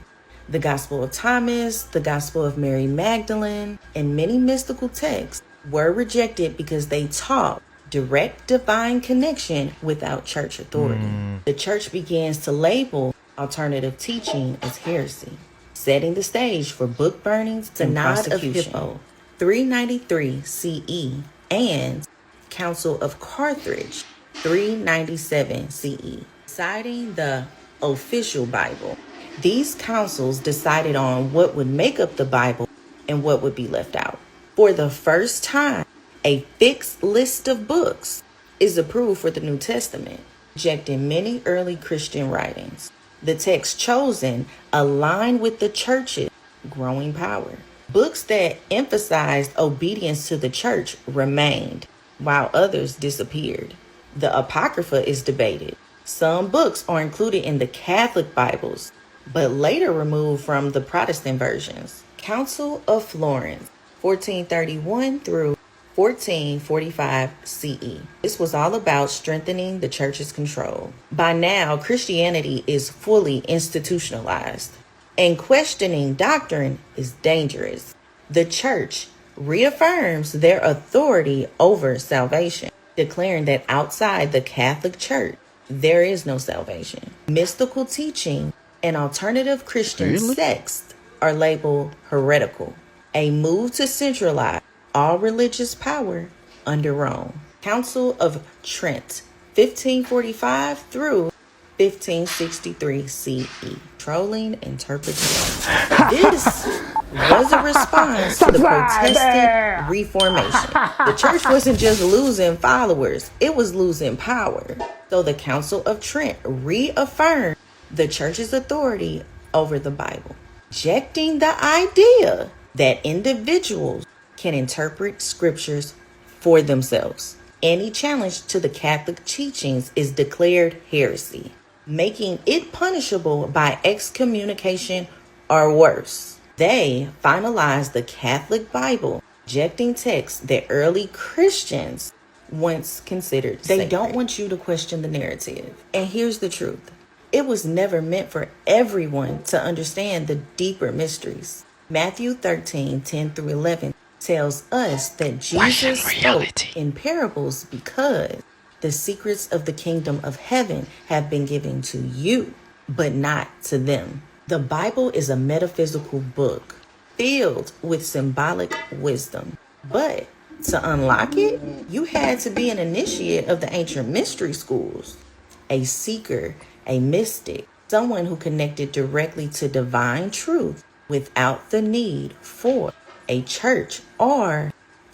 The Gospel of Thomas, the Gospel of Mary Magdalene, and many mystical texts were rejected because they taught direct divine connection without church authority. The church begins to label alternative teaching as heresy, setting the stage for book burnings, Synod of Hippo, 393 CE, and Council of Carthage, 397 CE, citing the official Bible. These councils decided on what would make up the Bible and what would be left out. For the first time, a fixed list of books is approved for the New Testament, rejecting many early Christian writings. The texts chosen align with the church's growing power. Books that emphasized obedience to the church remained, while others disappeared. The Apocrypha is debated. Some books are included in the Catholic Bibles, but later removed from the Protestant versions. Council of Florence, 1431 through 1445 CE. This was all about strengthening the church's control. By now, Christianity is fully institutionalized, and questioning doctrine is dangerous. The church reaffirms their authority over salvation, declaring that outside the Catholic Church, there is no salvation. Mystical teaching and alternative Christian sects are labeled heretical, a move to centralize all religious power under Rome. Council of Trent, 1545 through 1563 CE. Trolling interpretation. This was a response to the Protestant Reformation. The church wasn't just losing followers, it was losing power. So the Council of Trent reaffirmed the church's authority over the Bible, rejecting the idea that individuals can interpret scriptures for themselves. Any challenge to the Catholic teachings is declared heresy, making it punishable by excommunication or worse. They finalized the Catholic Bible, rejecting texts that early Christians once considered sacred. They don't want you to question the narrative. And here's the truth. It was never meant for everyone to understand the deeper mysteries. Matthew 13, 10 through 11 tells us that Jesus spoke in parables because the secrets of the kingdom of heaven have been given to you, but not to them. The Bible is a metaphysical book filled with symbolic wisdom. But to unlock it, you had to be an initiate of the ancient mystery schools, a seeker, a mystic, someone who connected directly to divine truth without the need for a church or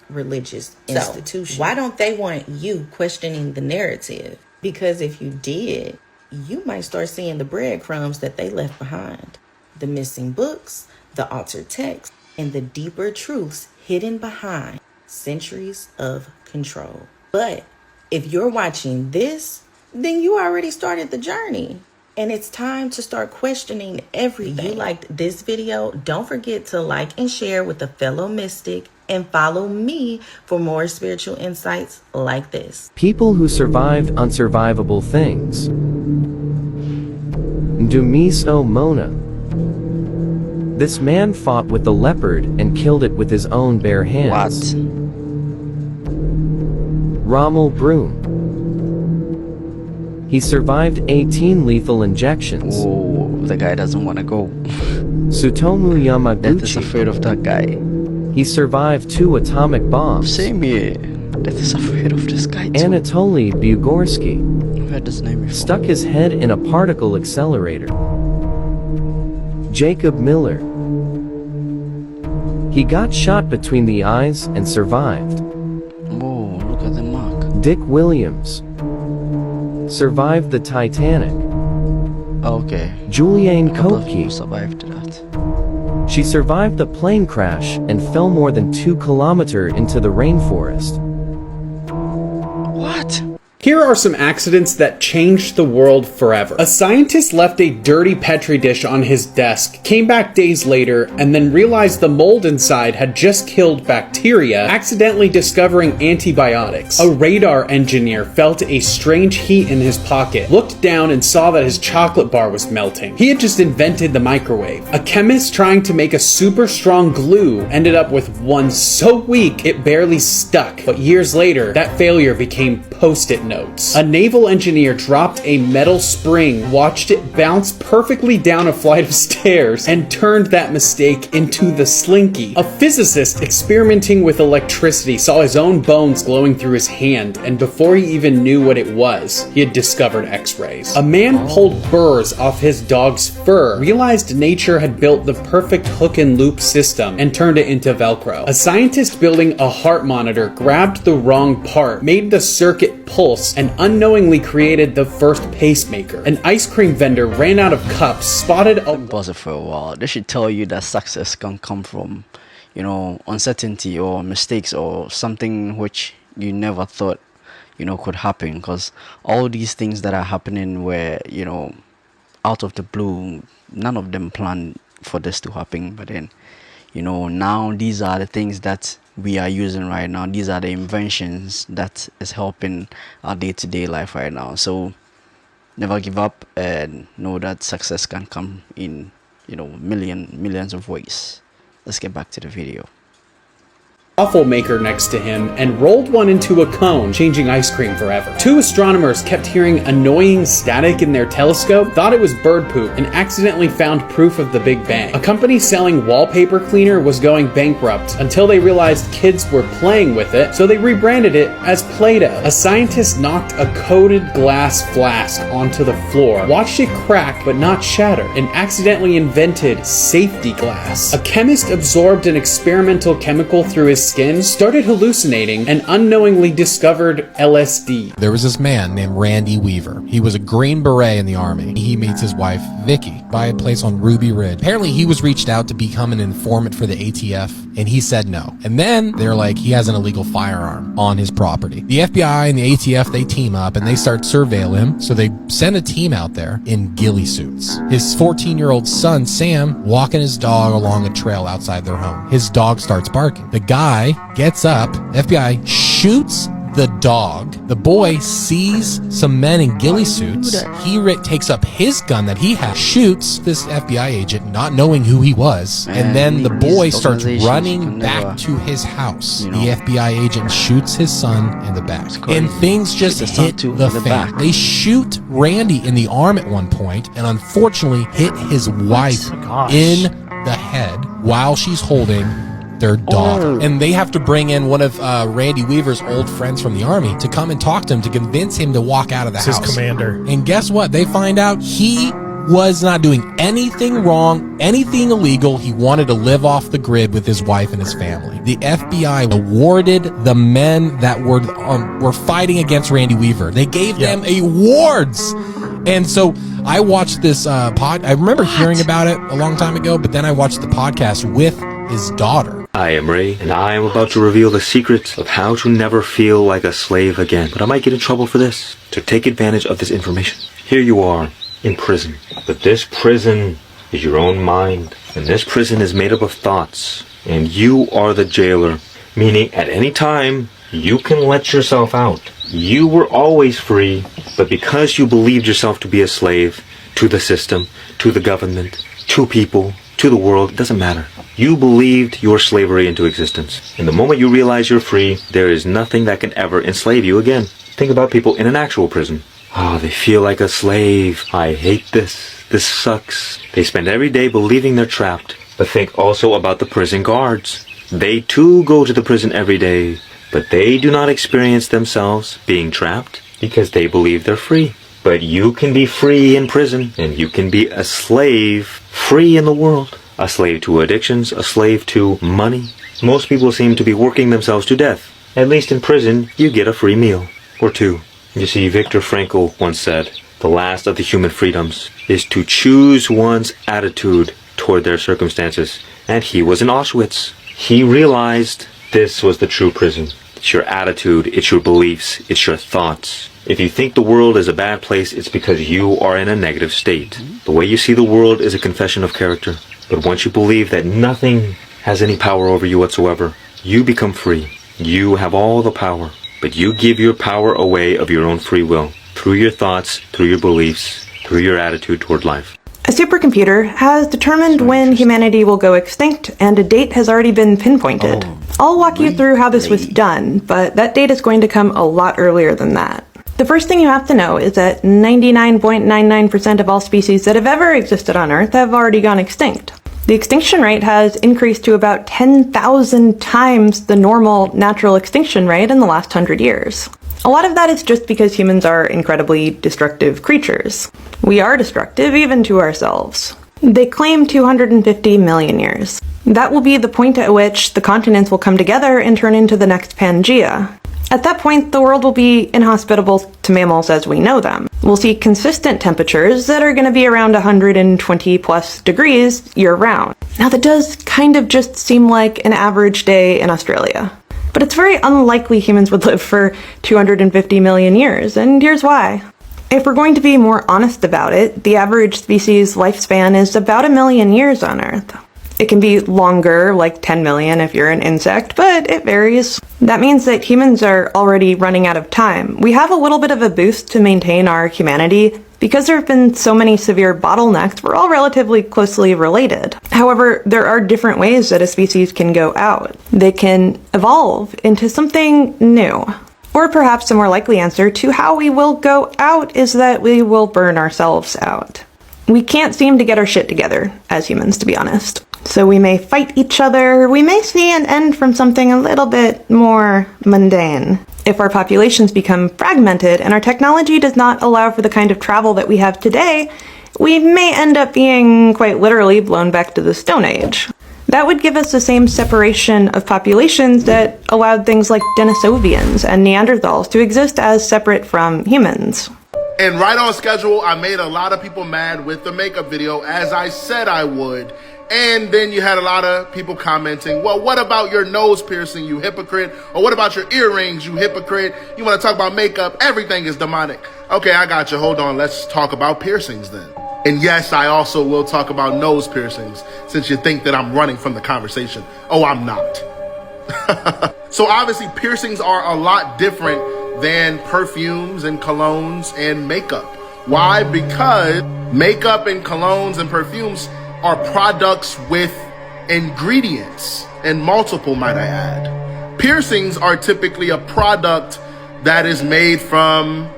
religious institution. Why don't they want you questioning the narrative? Because if you did, you might start seeing the breadcrumbs that they left behind. The missing books, the altered text, and the deeper truths hidden behind centuries of control. But if you're watching this, then you already started the journey. And it's time to start questioning everything. If you liked this video, don't forget to like and share with a fellow mystic and follow me for more spiritual insights like this. People who survived unsurvivable things. Dumiso Mona. This man fought with the leopard and killed it with his own bare hands. What? Rommel Broom. He survived 18 lethal injections. Oh, the guy doesn't want to go. Sutomu Yamaguchi. Death is afraid of that guy. He survived 2 atomic bombs. Same here. Death is afraid of this guy too. Anatoly Bugorsky. I've heard this name before. Stuck his head in a particle accelerator. Jacob Miller. He got shot between the eyes and survived. Oh, look at the mark. Dick Williams. Survived the Titanic. Okay. Julianne A couple of Koepke people survived that. She survived the plane crash and fell more than 2 kilometers into the rainforest. What? Here are some accidents that changed the world forever. A scientist left a dirty Petri dish on his desk, came back days later, and then realized the mold inside had just killed bacteria, accidentally discovering antibiotics. A radar engineer felt a strange heat in his pocket, looked down and saw that his chocolate bar was melting. He had just invented the microwave. A chemist trying to make a super strong glue ended up with one so weak it barely stuck, but years later, that failure became Post-it notes. A naval engineer dropped a metal spring, watched it bounce perfectly down a flight of stairs, and turned that mistake into the slinky. A physicist experimenting with electricity saw his own bones glowing through his hand, and before he even knew what it was, he had discovered X-rays. A man pulled burrs off his dog's fur, realized nature had built the perfect hook and loop system, and turned it into Velcro. A scientist building a heart monitor grabbed the wrong part, made the circuit pulse, and unknowingly created the first pacemaker. An ice cream vendor ran out of cups, spotted a... Pause it for a while. They should tell you that success can come from, you know, uncertainty or mistakes or something which you never thought, could happen. Because all these things that are happening were, out of the blue. None of them planned for this to happen. But then, now these are the things that we are using right now. These are the inventions that is helping our day-to-day life right now. So never give up, and know that success can come in, millions of ways. Let's get back to the video. Waffle maker next to him and rolled one into a cone, changing ice cream forever. Two astronomers kept hearing annoying static in their telescope, thought it was bird poop, and accidentally found proof of the Big Bang. A company selling wallpaper cleaner was going bankrupt until they realized kids were playing with it, so they rebranded it as Play-Doh. A scientist knocked a coated glass flask onto the floor, watched it crack but not shatter, and accidentally invented safety glass. A chemist absorbed an experimental chemical through his skin, started hallucinating, and unknowingly discovered LSD. There was this man named Randy Weaver. He was a Green Beret in the Army. He meets his wife, Vicky, by a place on Ruby Ridge. Apparently, he was reached out to become an informant for the ATF, and he said no. And then they're like, he has an illegal firearm on his property. The FBI and the ATF, they team up, and they start surveil him, so they send a team out there in ghillie suits. His 14-year-old son, Sam, walking his dog along a trail outside their home. His dog starts barking. The guy gets up, FBI shoots the dog. The boy sees some men in ghillie suits. He takes up his gun that he has, shoots this FBI agent, not knowing who he was, and then the boy starts running back to his house. The FBI agent shoots his son in the back, and things just hit the fan. They shoot Randy in the arm at one point, and unfortunately hit his wife in the head while she's holding their dog. And they have to bring in one of Randy Weaver's old friends from the Army to come and talk to him to convince him to walk out of the house. His commander. And guess what? They find out he was not doing anything wrong, anything illegal. He wanted to live off the grid with his wife and his family. The FBI awarded the men that were fighting against Randy Weaver. They gave them awards. And so I watched this I remember hearing about it a long time ago, but then I watched the podcast with his daughter. I am Ray, and I am about to reveal the secret of how to never feel like a slave again. But I might get in trouble for this. To take advantage of this information, here you are in prison. But this prison is your own mind, and this prison is made up of thoughts, and you are the jailer, meaning at any time you can let yourself out. You were always free, but because you believed yourself to be a slave to the system, to the government, to people, to the world, it doesn't matter. You believed your slavery into existence. And the moment you realize you're free, there is nothing that can ever enslave you again. Think about people in an actual prison. Oh, they feel like a slave. I hate this. This sucks. They spend every day believing they're trapped. But think also about the prison guards. They too go to the prison every day, but they do not experience themselves being trapped because they believe they're free. But you can be free in prison, and you can be a slave free in the world. A slave to addictions, a slave to money. Most people seem to be working themselves to death. At least in prison, you get a free meal. Or two. You see, Viktor Frankl once said, the last of the human freedoms is to choose one's attitude toward their circumstances. And he was in Auschwitz. He realized this was the true prison. It's your attitude, it's your beliefs, it's your thoughts. If you think the world is a bad place, it's because you are in a negative state. The way you see the world is a confession of character. But once you believe that nothing has any power over you whatsoever, you become free. You have all the power. But you give your power away of your own free will, through your thoughts, through your beliefs, through your attitude toward life. A supercomputer has determined when humanity will go extinct, and a date has already been pinpointed. I'll walk you through how this was done, but that date is going to come a lot earlier than that. The first thing you have to know is that 99.99% of all species that have ever existed on Earth have already gone extinct. The extinction rate has increased to about 10,000 times the normal natural extinction rate in the last 100 years. A lot of that is just because humans are incredibly destructive creatures. We are destructive even to ourselves. They claim 250 million years. That will be the point at which the continents will come together and turn into the next Pangea. At that point, the world will be inhospitable to mammals as we know them. We'll see consistent temperatures that are going to be around 120 plus degrees year-round. Now that does kind of just seem like an average day in Australia. But it's very unlikely humans would live for 250 million years, and here's why. If we're going to be more honest about it, the average species lifespan is about 1 million years on Earth. It can be longer, like 10 million if you're an insect, but it varies. That means that humans are already running out of time. We have a little bit of a boost to maintain our humanity. Because there have been so many severe bottlenecks, we're all relatively closely related. However, there are different ways that a species can go out. They can evolve into something new. Or perhaps the more likely answer to how we will go out is that we will burn ourselves out. We can't seem to get our shit together as humans, to be honest. So we may fight each other, we may see an end from something a little bit more mundane. If our populations become fragmented and our technology does not allow for the kind of travel that we have today, we may end up being quite literally blown back to the Stone Age. That would give us the same separation of populations that allowed things like Denisovians and Neanderthals to exist as separate from humans. And right on schedule, I made a lot of people mad with the makeup video, as I said I would. And then you had a lot of people commenting, well, what about your nose piercing, you hypocrite? Or what about your earrings, you hypocrite? You want to talk about makeup? Everything is demonic. Okay, I got you. Hold on. Let's talk about piercings then. And yes, I also will talk about nose piercings, since you think that I'm running from the conversation. Oh, I'm not. So obviously piercings are a lot different than perfumes and colognes and makeup. Why? Because makeup and colognes and perfumes are products with ingredients, and multiple, might I add. Piercings are typically a product that is made from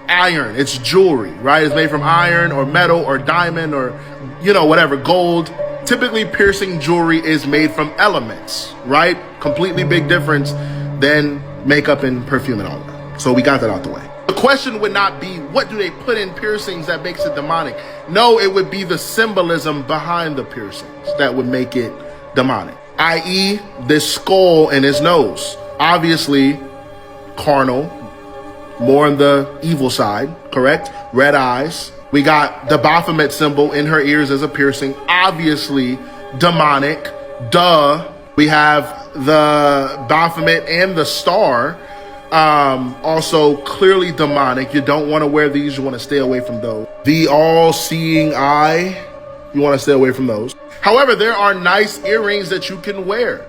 iron. It's jewelry, right? It's made from iron or metal or diamond or, you know, whatever, gold. Typically, piercing jewelry is made from elements, right? Completely big difference than makeup and perfume and all that. So we got that out the way. The question would not be, what do they put in piercings that makes it demonic? No, it would be the symbolism behind the piercings that would make it demonic. I.e., this skull and his nose. Obviously, carnal, more on the evil side, correct? Red eyes. We got the Baphomet symbol in her ears as a piercing. Obviously, demonic. Duh. We have the Baphomet and the star. Also clearly demonic. You don't want to wear these. You want to stay away from those. The all-seeing eye. You want to stay away from those. However, there are nice earrings that you can wear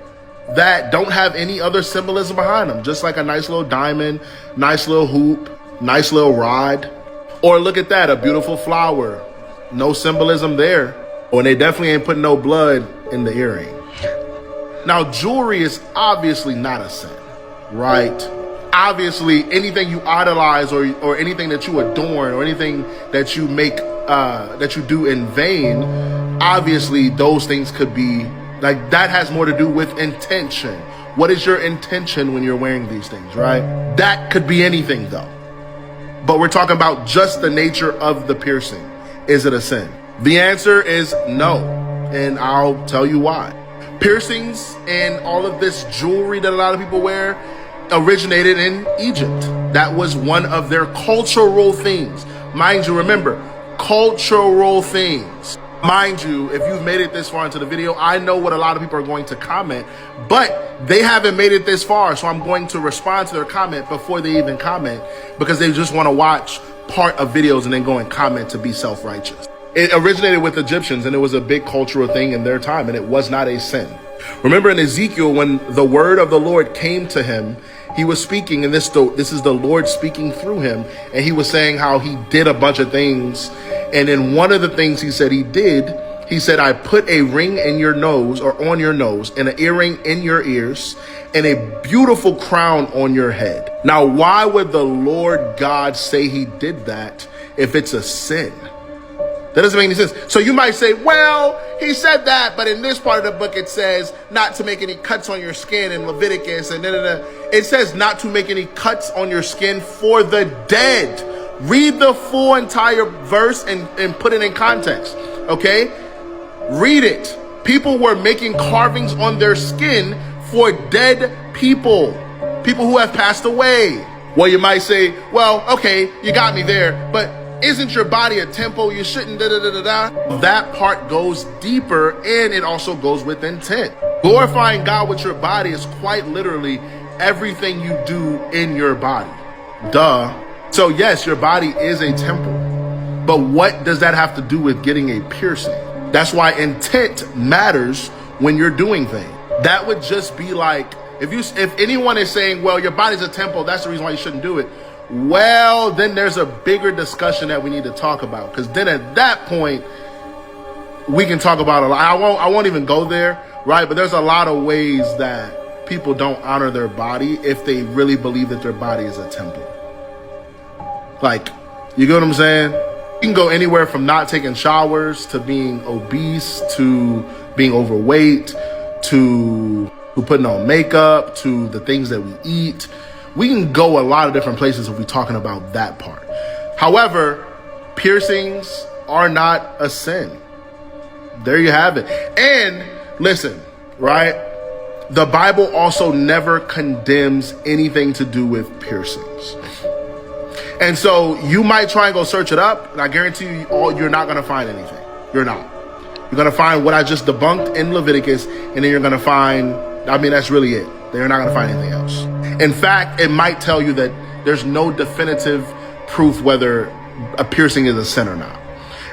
that don't have any other symbolism behind them. Just like a nice little diamond, nice little hoop, nice little rod. Or look at that, a beautiful flower. No symbolism there. Or they definitely ain't putting no blood in the earring. Now, jewelry is obviously not a sin, right? Obviously, anything you idolize or anything that you adorn or anything that you make, that you do in vain, obviously those things could be, like, that has more to do with intention. What is your intention when you're wearing these things, right? That could be anything though. But we're talking about just the nature of the piercing. Is it a sin? The answer is no, and I'll tell you why. Piercings and all of this jewelry that a lot of people wear originated in Egypt. That was one of their cultural things. Mind you, remember, cultural things. Mind you, if you've made it this far into the video, I know what a lot of people are going to comment, but they haven't made it this far, so I'm going to respond to their comment before they even comment, because they just want to watch part of videos and then go and comment to be self-righteous. It originated with Egyptians, and it was a big cultural thing in their time, and it was not a sin. Remember in Ezekiel, when the word of the Lord came to him, he was speaking, and this is the Lord speaking through him, and he was saying how he did a bunch of things. And in one of the things he said he did, he said, I put a ring in your nose, or on your nose, and an earring in your ears, and a beautiful crown on your head. Now, why would the Lord God say he did that if it's a sin? That doesn't make any sense. So you might say, well, he said that, but in this part of the book, it says not to make any cuts on your skin in Leviticus and It says not to make any cuts on your skin for the dead. Read the full entire verse and put it in context, okay? Read it. People were making carvings on their skin for dead people, people who have passed away. Well, you might say, well, okay, you got me there, but isn't your body a temple? You shouldn't da-da-da-da-da. That part goes deeper, and it also goes with intent. Glorifying God with your body is quite literally everything you do in your body. Duh. So yes, your body is a temple. But what does that have to do with getting a piercing? That's why intent matters when you're doing things. That would just be like, if anyone is saying, well, your body's a temple, that's the reason why you shouldn't do it. Well, then there's a bigger discussion that we need to talk about. Because then at that point, we can talk about a lot. I won't even go there, right? But there's a lot of ways that people don't honor their body if they really believe that their body is a temple. Like, you get what I'm saying? You can go anywhere from not taking showers to being obese to being overweight to putting on makeup to the things that we eat. We can go a lot of different places if we're talking about that part. However, piercings are not a sin. There you have it. And listen, right? The Bible also never condemns anything to do with piercings. And so you might try and go search it up, and I guarantee you, you're not going to find anything. You're not. You're going to find what I just debunked in Leviticus, and then you're going to find, I mean, that's really it. You're not going to find anything else. In fact, it might tell you that there's no definitive proof whether a piercing is a sin or not.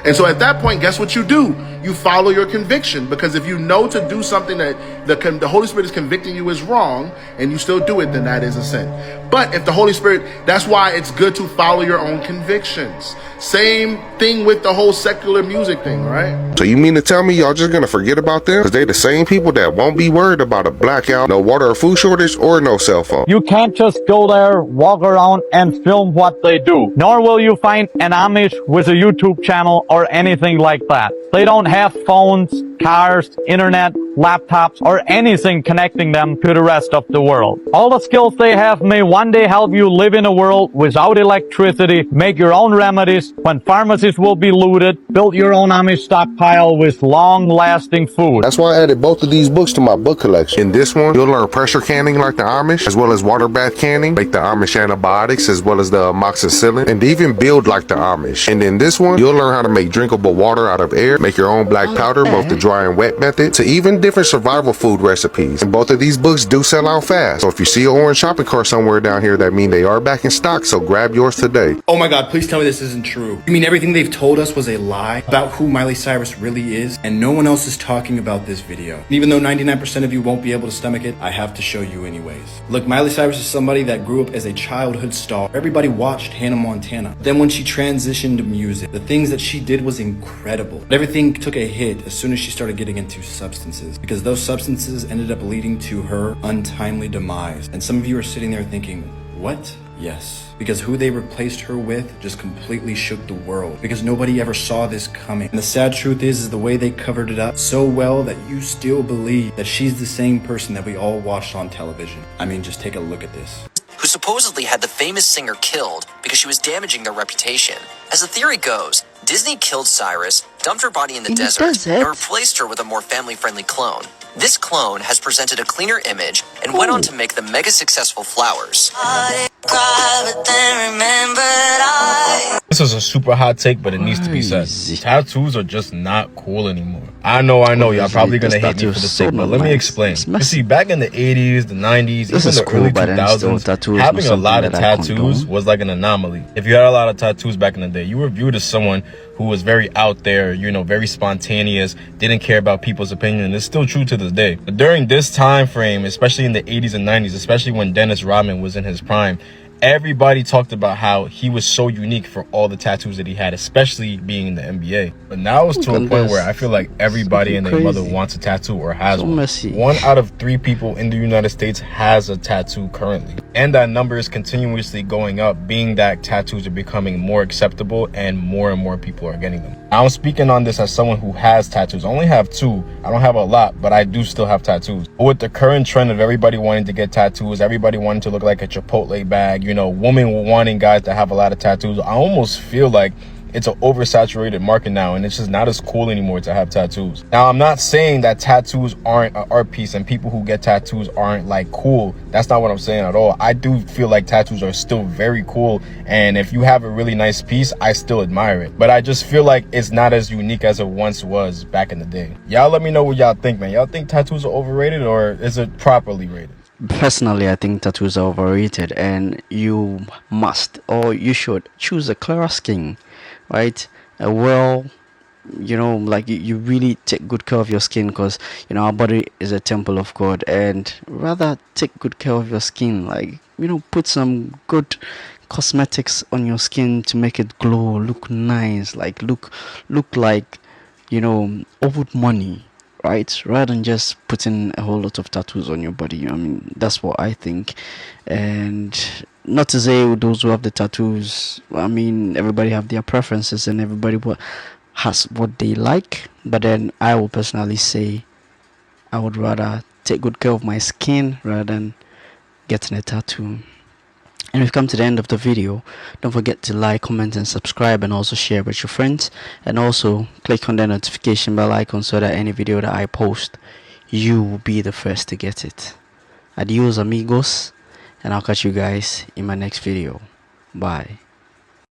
And so at that point, guess what you do? You follow your conviction, because if you know to do something that the Holy Spirit is convicting you is wrong, and you still do it, then that is a sin. But if the Holy Spirit, that's why it's good to follow your own convictions. Same thing with the whole secular music thing, right? So you mean to tell me y'all just gonna forget about them? Because they the same people that won't be worried about a blackout, no water or food shortage, or no cell phone. You can't just go there, walk around, and film what they do. Nor will you find an Amish with a YouTube channel or anything like that. They don't have phones, cars, internet, laptops, or anything connecting them to the rest of the world. All the skills they have may one day help you live in a world without electricity, make your own remedies when pharmacies will be looted, build your own Amish stockpile with long-lasting food. That's why I added both of these books to my book collection. In this one, you'll learn pressure canning like the Amish, as well as water bath canning, like the Amish antibiotics, as well as the amoxicillin, and even build like the Amish. And in this one, you'll learn how to make drinkable water out of air, make your own black powder, both the dry and wet method, to even different survival food recipes. And both of these books do sell out fast. So if you see an orange shopping cart somewhere down here, that means they are back in stock, so grab yours today. Oh my God, please tell me this isn't true. You mean everything they've told us was a lie about who Miley Cyrus really is, and no one else is talking about this video? And even though 99% of you won't be able to stomach it, I have to show you anyways. Look, Miley Cyrus is somebody that grew up as a childhood star. Everybody watched Hannah Montana. Then when she transitioned to music, the things that she did was incredible. But everything took a hit as soon as she started getting into substances, because those substances ended up leading to her untimely demise. And some of you are sitting there thinking, what? Yes, because who they replaced her with just completely shook the world, because nobody ever saw this coming. And the sad truth is the way they covered it up so well that you still believe that she's the same person that we all watched on television. I mean, just take a look at this. Who supposedly had the famous singer killed because she was damaging their reputation. As the theory goes, Disney killed Cyrus, dumped her body in the desert, and replaced her with a more family-friendly clone. This clone has presented a cleaner image and went on to make the mega successful Flowers. This is a super hot take, but it needs to be said. Tattoos are just not cool anymore. I know, y'all probably gonna hate me for the take, but let me explain. You see, back in the 80s, the 90s, even the early 2000s, having a lot of tattoos was like an anomaly. If you had a lot of tattoos back in the day, you were viewed as someone who was very out there, you know, very spontaneous, didn't care about people's opinion, and it's still true to this day. But during this time frame, especially in the 80s and 90s, especially when Dennis Rodman was in his prime, everybody talked about how he was so unique for all the tattoos that he had, especially being in the NBA. But now it's to a point where I feel like everybody and their mother wants a tattoo or has one. 1 out of 3 people in the United States has a tattoo currently. And that number is continuously going up, being that tattoos are becoming more acceptable and more people are getting them. I'm speaking on this as someone who has tattoos. I only have 2. I don't have a lot, but I do still have tattoos. But with the current trend of everybody wanting to get tattoos, everybody wanting to look like a Chipotle bag, you know, women wanting guys to have a lot of tattoos, I almost feel like it's an oversaturated market now, and it's just not as cool anymore to have tattoos. Now, I'm not saying that tattoos aren't an art piece and people who get tattoos aren't like cool. That's not what I'm saying at all. I do feel like tattoos are still very cool, and if you have a really nice piece, I still admire it. But I just feel like it's not as unique as it once was back in the day. Y'all let me know what y'all think, man. Y'all think tattoos are overrated, or is it properly rated? Personally, I think tattoos are overrated, and you must, or you should, choose a clearer skin, right? A well, like you really take good care of your skin, because our body is a temple of God, and rather take good care of your skin, like put some good cosmetics on your skin to make it glow, look nice, like look like old money, right? Rather than just putting a whole lot of tattoos on your body. I mean, that's what I think. And not to say those who have the tattoos, I mean, everybody have their preferences and everybody has what they like. But then I will personally say I would rather take good care of my skin rather than getting a tattoo. And we've come to the end of the video. Don't forget to like, comment and subscribe, and also share with your friends, and also click on the notification bell icon so that any video that I post, you will be the first to get it. Adios amigos, and I'll catch you guys in my next video. Bye.